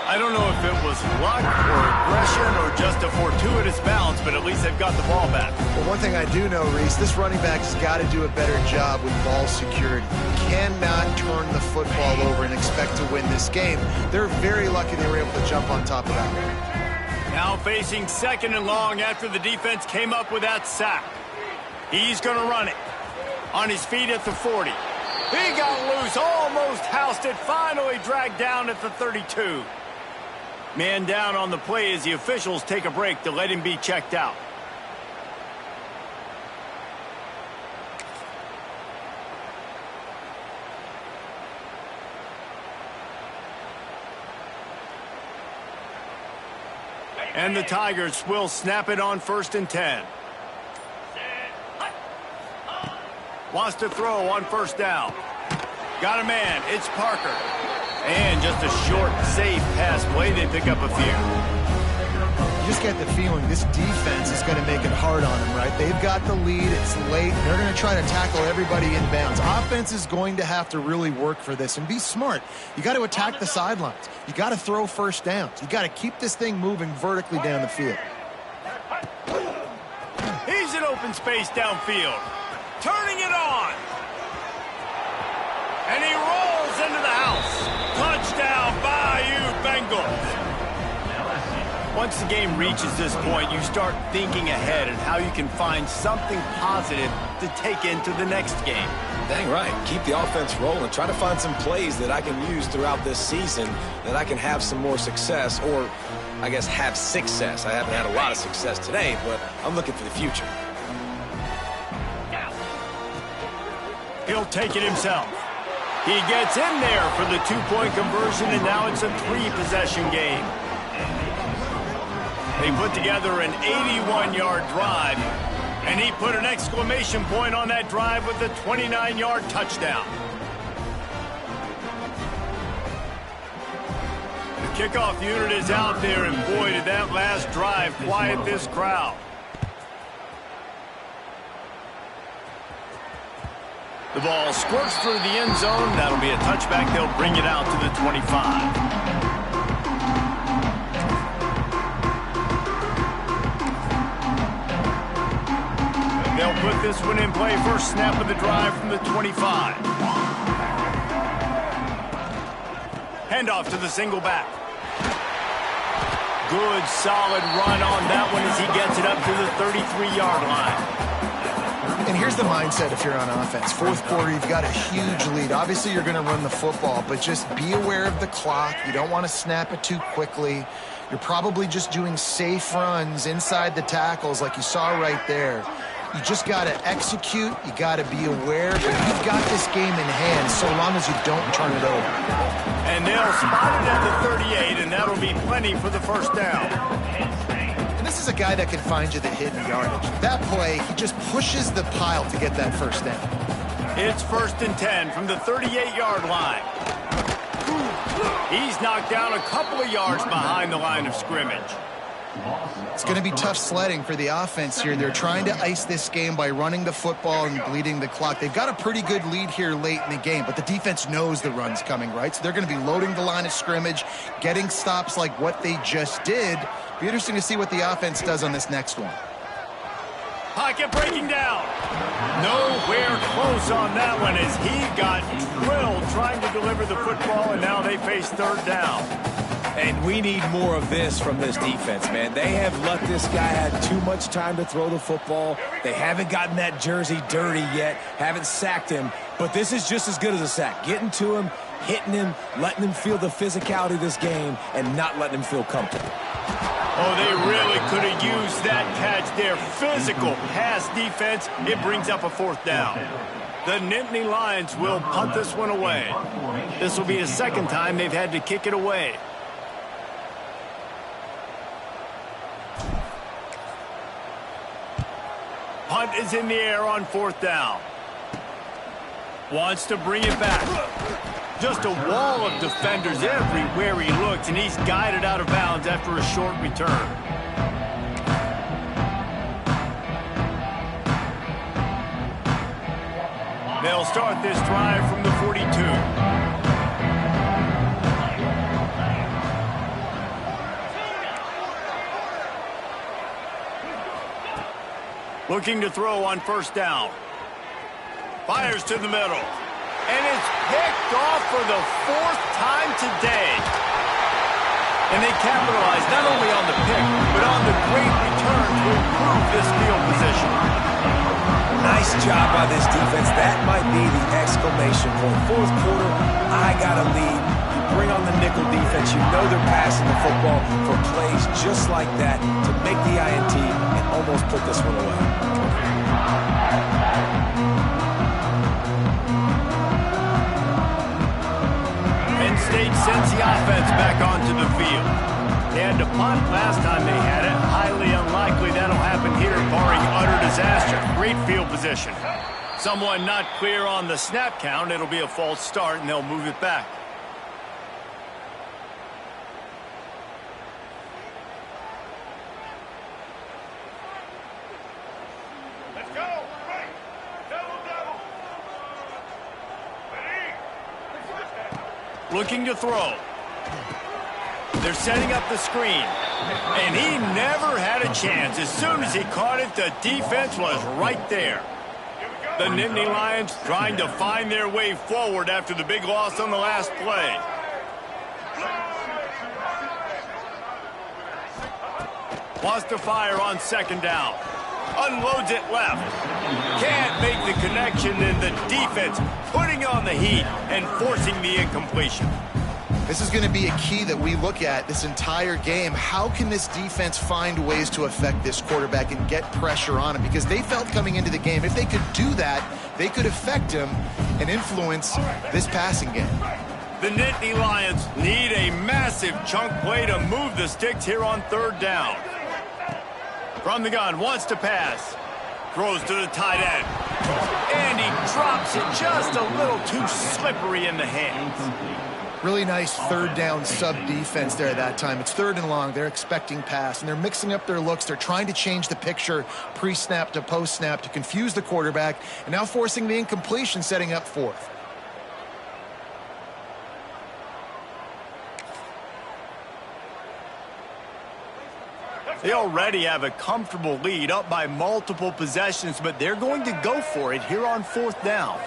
Speaker 1: I don't know if it was luck or aggression or just a fortuitous bounce, but at least they've got the ball back.
Speaker 2: Well, one thing I do know, Reese, this running back has got to do a better job with ball security. You cannot turn the football over and expect to win this game. They're very lucky they were able to jump on top of that.
Speaker 1: Now facing 2nd and long after the defense came up with that sack. He's going to run it. On his feet at the 40. He got loose, almost housed it, finally dragged down at the 32. Man down on the play as the officials take a break to let him be checked out. And the Tigers will snap it on 1st and 10. Wants to throw on 1st down. Got a man. It's Parker. And just a short, safe pass play. They pick up a few.
Speaker 2: You just get the feeling this defense is going to make it hard on them, right? They've got the lead. It's late. They're going to try to tackle everybody inbounds. Offense is going to have to really work for this and be smart. You got to attack the sidelines. You got to throw 1st downs. You got to keep this thing moving vertically down the field.
Speaker 1: He's in open space downfield. Turning it on. And he rolls into the house. Touchdown, Bayou Bengals. Once the game reaches this point, you start thinking ahead and how you can find something positive to take into the next game.
Speaker 3: Dang right. Keep the offense rolling. Try to find some plays that I can use throughout this season that I can have some more success, or I guess have success. I haven't had a lot of success today, but I'm looking for the future.
Speaker 1: He'll take it himself. He gets in there for the 2-point conversion, and now it's a 3-possession game. They put together an 81-yard drive, and he put an exclamation point on that drive with a 29-yard touchdown. The kickoff unit is out there, and boy, did that last drive quiet this crowd. The ball squirts through the end zone. That'll be a touchback. They'll bring it out to the 25. They'll put this one in play. First snap of the drive from the 25. Handoff to the single back. Good, solid run on that one as he gets it up to the 33-yard line.
Speaker 2: And here's the mindset if you're on offense. 4th quarter, you've got a huge lead. Obviously, you're going to run the football, but just be aware of the clock. You don't want to snap it too quickly. You're probably just doing safe runs inside the tackles like you saw right there. You just got to execute. You got to be aware, but you've got this game in hand so long as you don't turn it over.
Speaker 1: And they'll spot it at the 38, and that'll be plenty for the 1st down.
Speaker 2: This is a guy that can find you the hidden yardage. That play, he just pushes the pile to get that 1st down.
Speaker 1: It's 1st and 10 from the 38-yard line. He's knocked down a couple of yards behind the line of scrimmage.
Speaker 2: It's going to be tough sledding for the offense here. They're trying to ice this game by running the football and bleeding the clock. They've got a pretty good lead here late in the game, but the defense knows the run's coming, right? So they're going to be loading the line of scrimmage, getting stops like what they just did. Be interesting to see what the offense does on this next one.
Speaker 1: Pocket breaking down. Nowhere close on that one as he got drilled trying to deliver the football, and now they face 3rd down.
Speaker 3: And we need more of this from this defense, man. They have let this guy have too much time to throw the football. They haven't gotten that jersey dirty yet, haven't sacked him. But this is just as good as a sack. Getting to him, hitting him, letting him feel the physicality of this game, and not letting him feel comfortable.
Speaker 1: Oh, they really could have used that catch there. Physical pass defense. It brings up a 4th down. The Nittany Lions will punt this one away. This will be the 2nd time they've had to kick it away. Punt is in the air on 4th down. Wants to bring it back. Just a wall of defenders everywhere he looks, and he's guided out of bounds after a short return. They'll start this drive from the 42. Looking to throw on 1st down. Fires to the middle. And it's picked off for the 4th time today. And they capitalize not only on the pick, but on the great return to improve this field position.
Speaker 3: Nice job by this defense. That might be the exclamation point. 4th quarter, I got a lead. You bring on the nickel defense. You know they're passing the football for plays just like that to make the INT and almost put this one away.
Speaker 1: Penn State sends the offense back onto the field. They had to punt last time they had it. Highly unlikely that'll happen here, barring utter disaster. Great field position. Someone not clear on the snap count. It'll be a false start, and they'll move it back.
Speaker 5: Let's go. Right. Double. Ready.
Speaker 1: Looking to throw. They're setting up the screen. And he never had a chance. As soon as he caught it, the defense was right there. The Nittany Lions trying to find their way forward after the big loss on the last play. Wants to fire on 2nd down. Unloads it left. Can't make the connection, and the defense putting on the heat and forcing the incompletion.
Speaker 2: This is going to be a key that we look at this entire game. How can this defense find ways to affect this quarterback and get pressure on him? Because they felt coming into the game, if they could do that, they could affect him and influence this passing game.
Speaker 1: The Nittany Lions need a massive chunk play to move the sticks here on 3rd down. From the gun, wants to pass. Throws to the tight end. And he drops it just a little too slippery in the hands.
Speaker 2: Really nice 3rd down sub defense there at that time. It's 3rd and long. They're expecting pass, and they're mixing up their looks. They're trying to change the picture pre-snap to post-snap to confuse the quarterback, and now forcing the incompletion, setting up 4th.
Speaker 1: They already have a comfortable lead, up by multiple possessions, but they're going to go for it here on 4th down.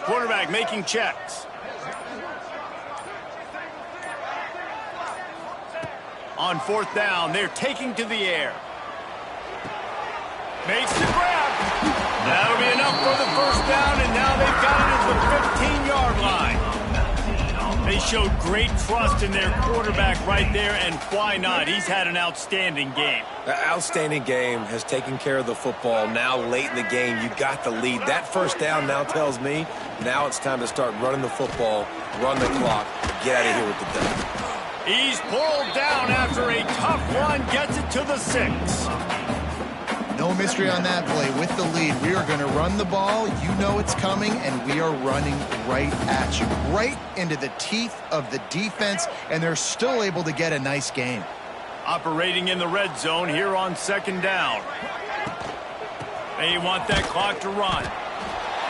Speaker 1: Quarterback making checks. On 4th down, they're taking to the air. Makes the grab. That'll be enough for the 1st down, and now they've got it at the 15-yard line. They showed great trust in their quarterback right there, and why not? He's had an outstanding game.
Speaker 3: The outstanding game has taken care of the football. Now late in the game, you got the lead. That 1st down now tells me now it's time to start running the football, run the clock, get out of here with the dub.
Speaker 1: He's pulled down after a tough run, gets it to the 6.
Speaker 2: No mystery on that play. With the lead, we are going to run the ball. You know it's coming, and we are running right at you, right into the teeth of the defense, and they're still able to get a nice gain.
Speaker 1: Operating in the red zone here on 2nd down. They want that clock to run.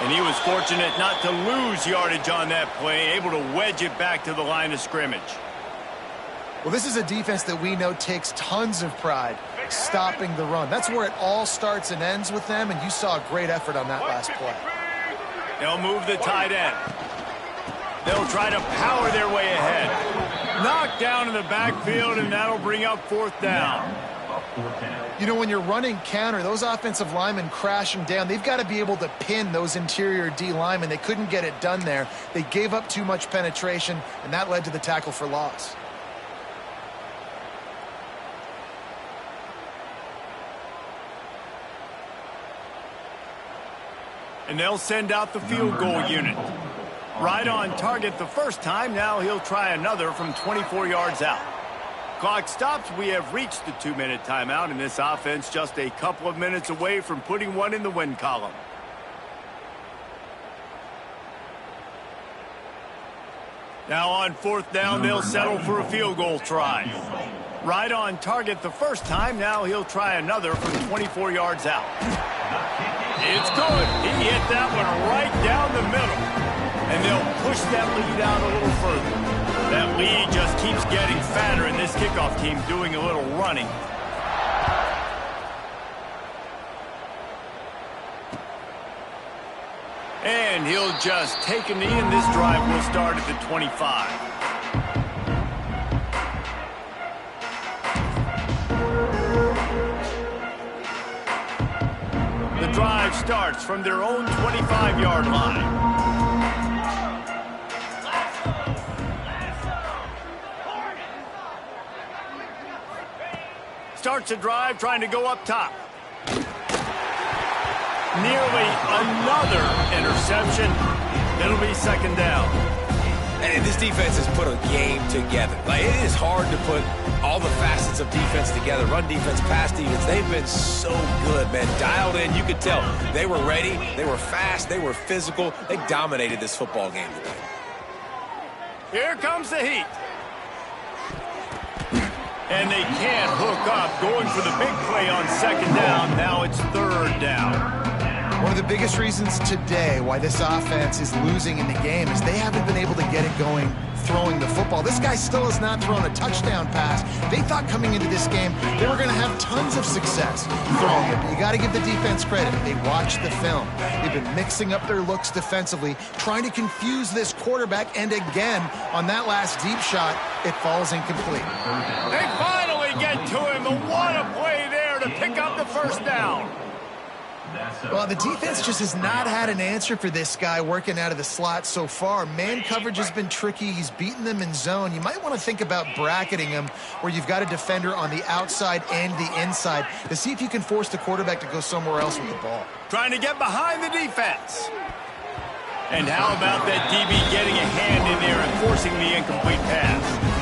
Speaker 1: And he was fortunate not to lose yardage on that play, able to wedge it back to the line of scrimmage.
Speaker 2: Well, this is a defense that we know takes tons of pride stopping the run. That's where it all starts and ends with them, and you saw a great effort on that last play.
Speaker 1: They'll move the tight end. They'll try to power their way ahead. Knocked down in the backfield, and that'll bring up 4th down.
Speaker 2: You know, when you're running counter, those offensive linemen crashing down, they've got to be able to pin those interior D linemen. They couldn't get it done there. They gave up too much penetration, and that led to the tackle for loss.
Speaker 1: And they'll send out the field goal unit. Right on target the 1st time. Now he'll try another from 24 yards out. Clock stops. We have reached the 2-minute timeout, and this offense just a couple of minutes away from putting one in the win column. Now on 4th down, they'll settle for a field goal try. Right on target the 1st time. Now he'll try another from 24 yards out. It's good. He hit that one right down the middle. And they'll push that lead out a little further. That lead just keeps getting fatter, and this kickoff team doing a little running. And he'll just take a knee, and this drive will start at the 25. The drive starts from their own 25-yard line. Starts a drive trying to go up top. Nearly another interception. It'll be second down.
Speaker 3: And this defense has put a game together. Like, it is hard to put all the facets of defense together. Run defense, pass defense. They've been so good, man. Dialed in, you could tell. They were ready. They were fast. They were physical. They dominated this football game today.
Speaker 1: Here comes the heat. And they can't hook up. Going for the big play on second down. Now it's third down.
Speaker 2: One of the biggest reasons today why this offense is losing in the game is they haven't been able to get it going throwing the football. This guy still has not thrown a touchdown pass. They thought coming into this game they were going to have tons of success throwing it. But you got to give the defense credit. They watched the film. They've been mixing up their looks defensively, trying to confuse this quarterback. And again, on that last deep shot, it falls incomplete.
Speaker 1: They finally get to him. But what a play there to pick up the first down.
Speaker 2: Well, the defense just has not had an answer for this guy working out of the slot so far. Man coverage has been tricky. He's beaten them in zone. You might want to think about bracketing him where you've got a defender on the outside and the inside to see if you can force the quarterback to go somewhere else with the ball.
Speaker 1: Trying to get behind the defense. And how about that DB getting a hand in there and forcing the incomplete pass?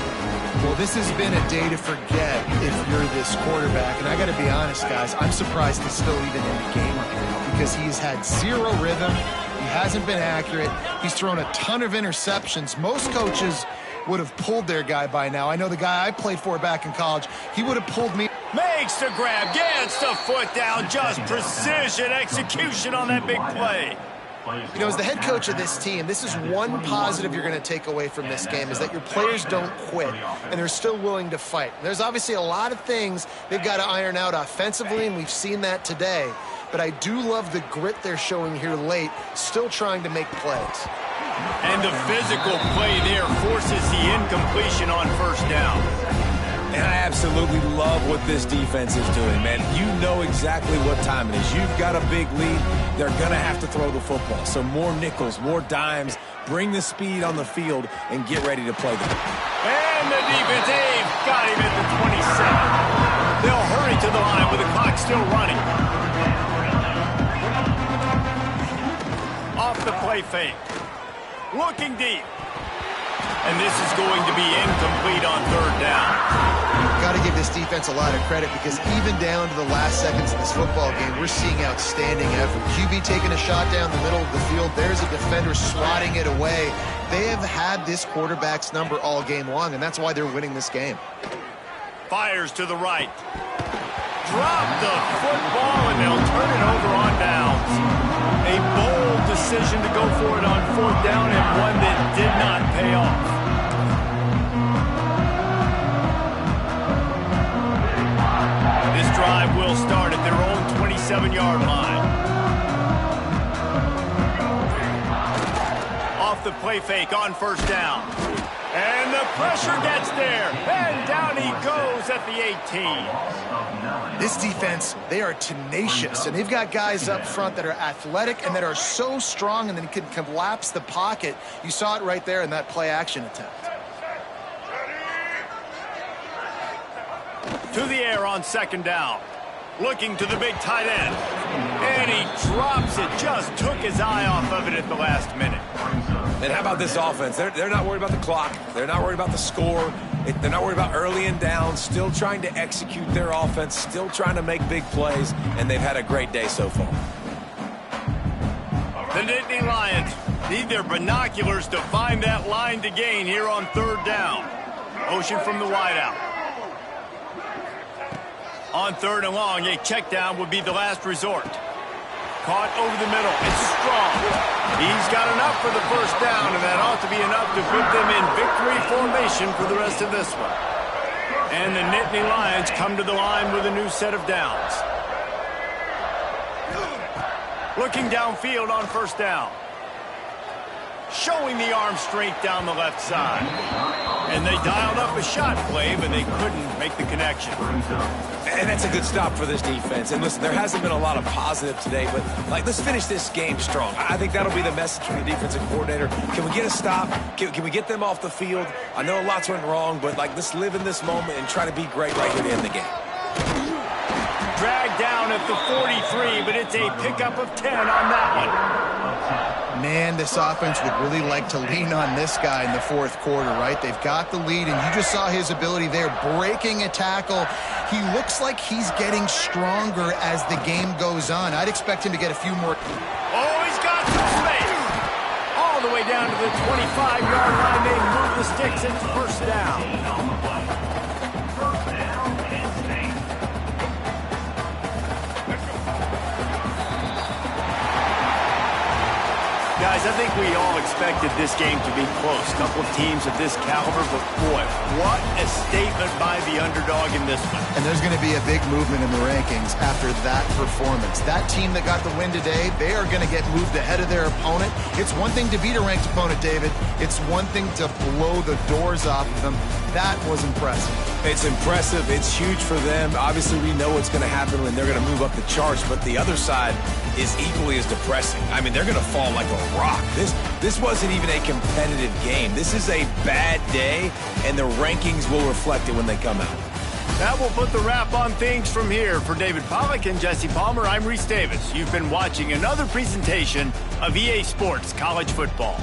Speaker 2: Well, this has been a day to forget if you're this quarterback. And I got to be honest, guys, I'm surprised he's still even in the game right now because he's had zero rhythm. He hasn't been accurate. He's thrown a ton of interceptions. Most coaches would have pulled their guy by now. I know the guy I played for back in college, he would have pulled me.
Speaker 1: Makes the grab, gets the foot down, just precision execution on that big play.
Speaker 2: You know, as the head coach of this team, this is one positive you're going to take away from this game is that your players don't quit, and they're still willing to fight. There's obviously a lot of things they've got to iron out offensively, and we've seen that today. But I do love the grit they're showing here late, still trying to make plays.
Speaker 1: And the physical play there forces the incompletion on first down.
Speaker 3: And I absolutely love what this defense is doing, man. You know exactly what time it is. You've got a big lead. They're going to have to throw the football. So more nickels, more dimes. Bring the speed on the field and get ready to play them.
Speaker 1: And the defense, they've got him at the 27. They'll hurry to the line with the clock still running. Off the play fake. Looking deep. And this is going to be incomplete on third down.
Speaker 2: Got to give this defense a lot of credit because even down to the last seconds of this football game, we're seeing outstanding effort. QB taking a shot down the middle of the field. There's a defender swatting it away. They have had this quarterback's number all game long, and that's why they're winning this game.
Speaker 1: Fires to the right. Drop the football, and they'll turn it over on downs. A bold decision to go for it on fourth down and one that did not pay off. This drive will start at their own 27-yard line. Off the play fake on first down. And the pressure gets there. And down he goes at the 18.
Speaker 2: This defense, they are tenacious, and they've got guys up front that are athletic and that are so strong and then can collapse the pocket. You saw it right there in that play-action attempt.
Speaker 1: To the air on second down. Looking to the big tight end. And he drops it. Just took his eye off of it at the last minute.
Speaker 3: And how about this offense? They're not worried about the clock. They're not worried about the score. They're not worried about early and down. Still trying to execute their offense. Still trying to make big plays. And they've had a great day so far.
Speaker 1: The Nittany Lions need their binoculars to find that line to gain here on third down. Motion from the wideout. On third and long, a check down would be the last resort. Caught over the middle. It's strong. He's got enough for the first down, and that ought to be enough to put them in victory formation for the rest of this one. And the Nittany Lions come to the line with a new set of downs. Looking downfield on first down. showing the arm strength down the left side. And they dialed up a shot play, but they couldn't make the connection.
Speaker 3: And that's a good stop for this defense. And listen, there hasn't been a lot of positive today, but let's finish this game strong. I think that'll be the message from the defensive coordinator. Can we get a stop? Can we get them off the field? I know lots went wrong, but let's live in this moment and try to be great right here to end the game.
Speaker 1: Dragged down at the 43, but it's a pickup of 10 on that one.
Speaker 2: Man, this offense would really like to lean on this guy in the fourth quarter, right? They've got the lead, and you just saw his ability there, breaking a tackle. He looks like he's getting stronger as the game goes on. I'd expect him to get a few more.
Speaker 1: Oh, he's got some space. All the way down to the 25-yard line. They move the sticks, and it's first down. Guys, I think we all expected this game to be close. Couple of teams of this caliber, but boy, what a statement by the underdog in this one.
Speaker 2: And there's going to be a big movement in the rankings after that performance. That team that got the win today, they are going to get moved ahead of their opponent. It's one thing to beat a ranked opponent, David. It's one thing to blow the doors off of them. That was impressive.
Speaker 3: It's impressive. It's huge for them. Obviously, we know what's going to happen when they're going to move up the charts, but the other side is equally as depressing. I mean, they're going to fall like a rock. This wasn't even a competitive game. This is a bad day, and the rankings will reflect it when they come out.
Speaker 1: That will put the wrap on things from here. For David Pollack and Jesse Palmer, I'm Reese Davis. You've been watching another presentation of EA Sports College Football.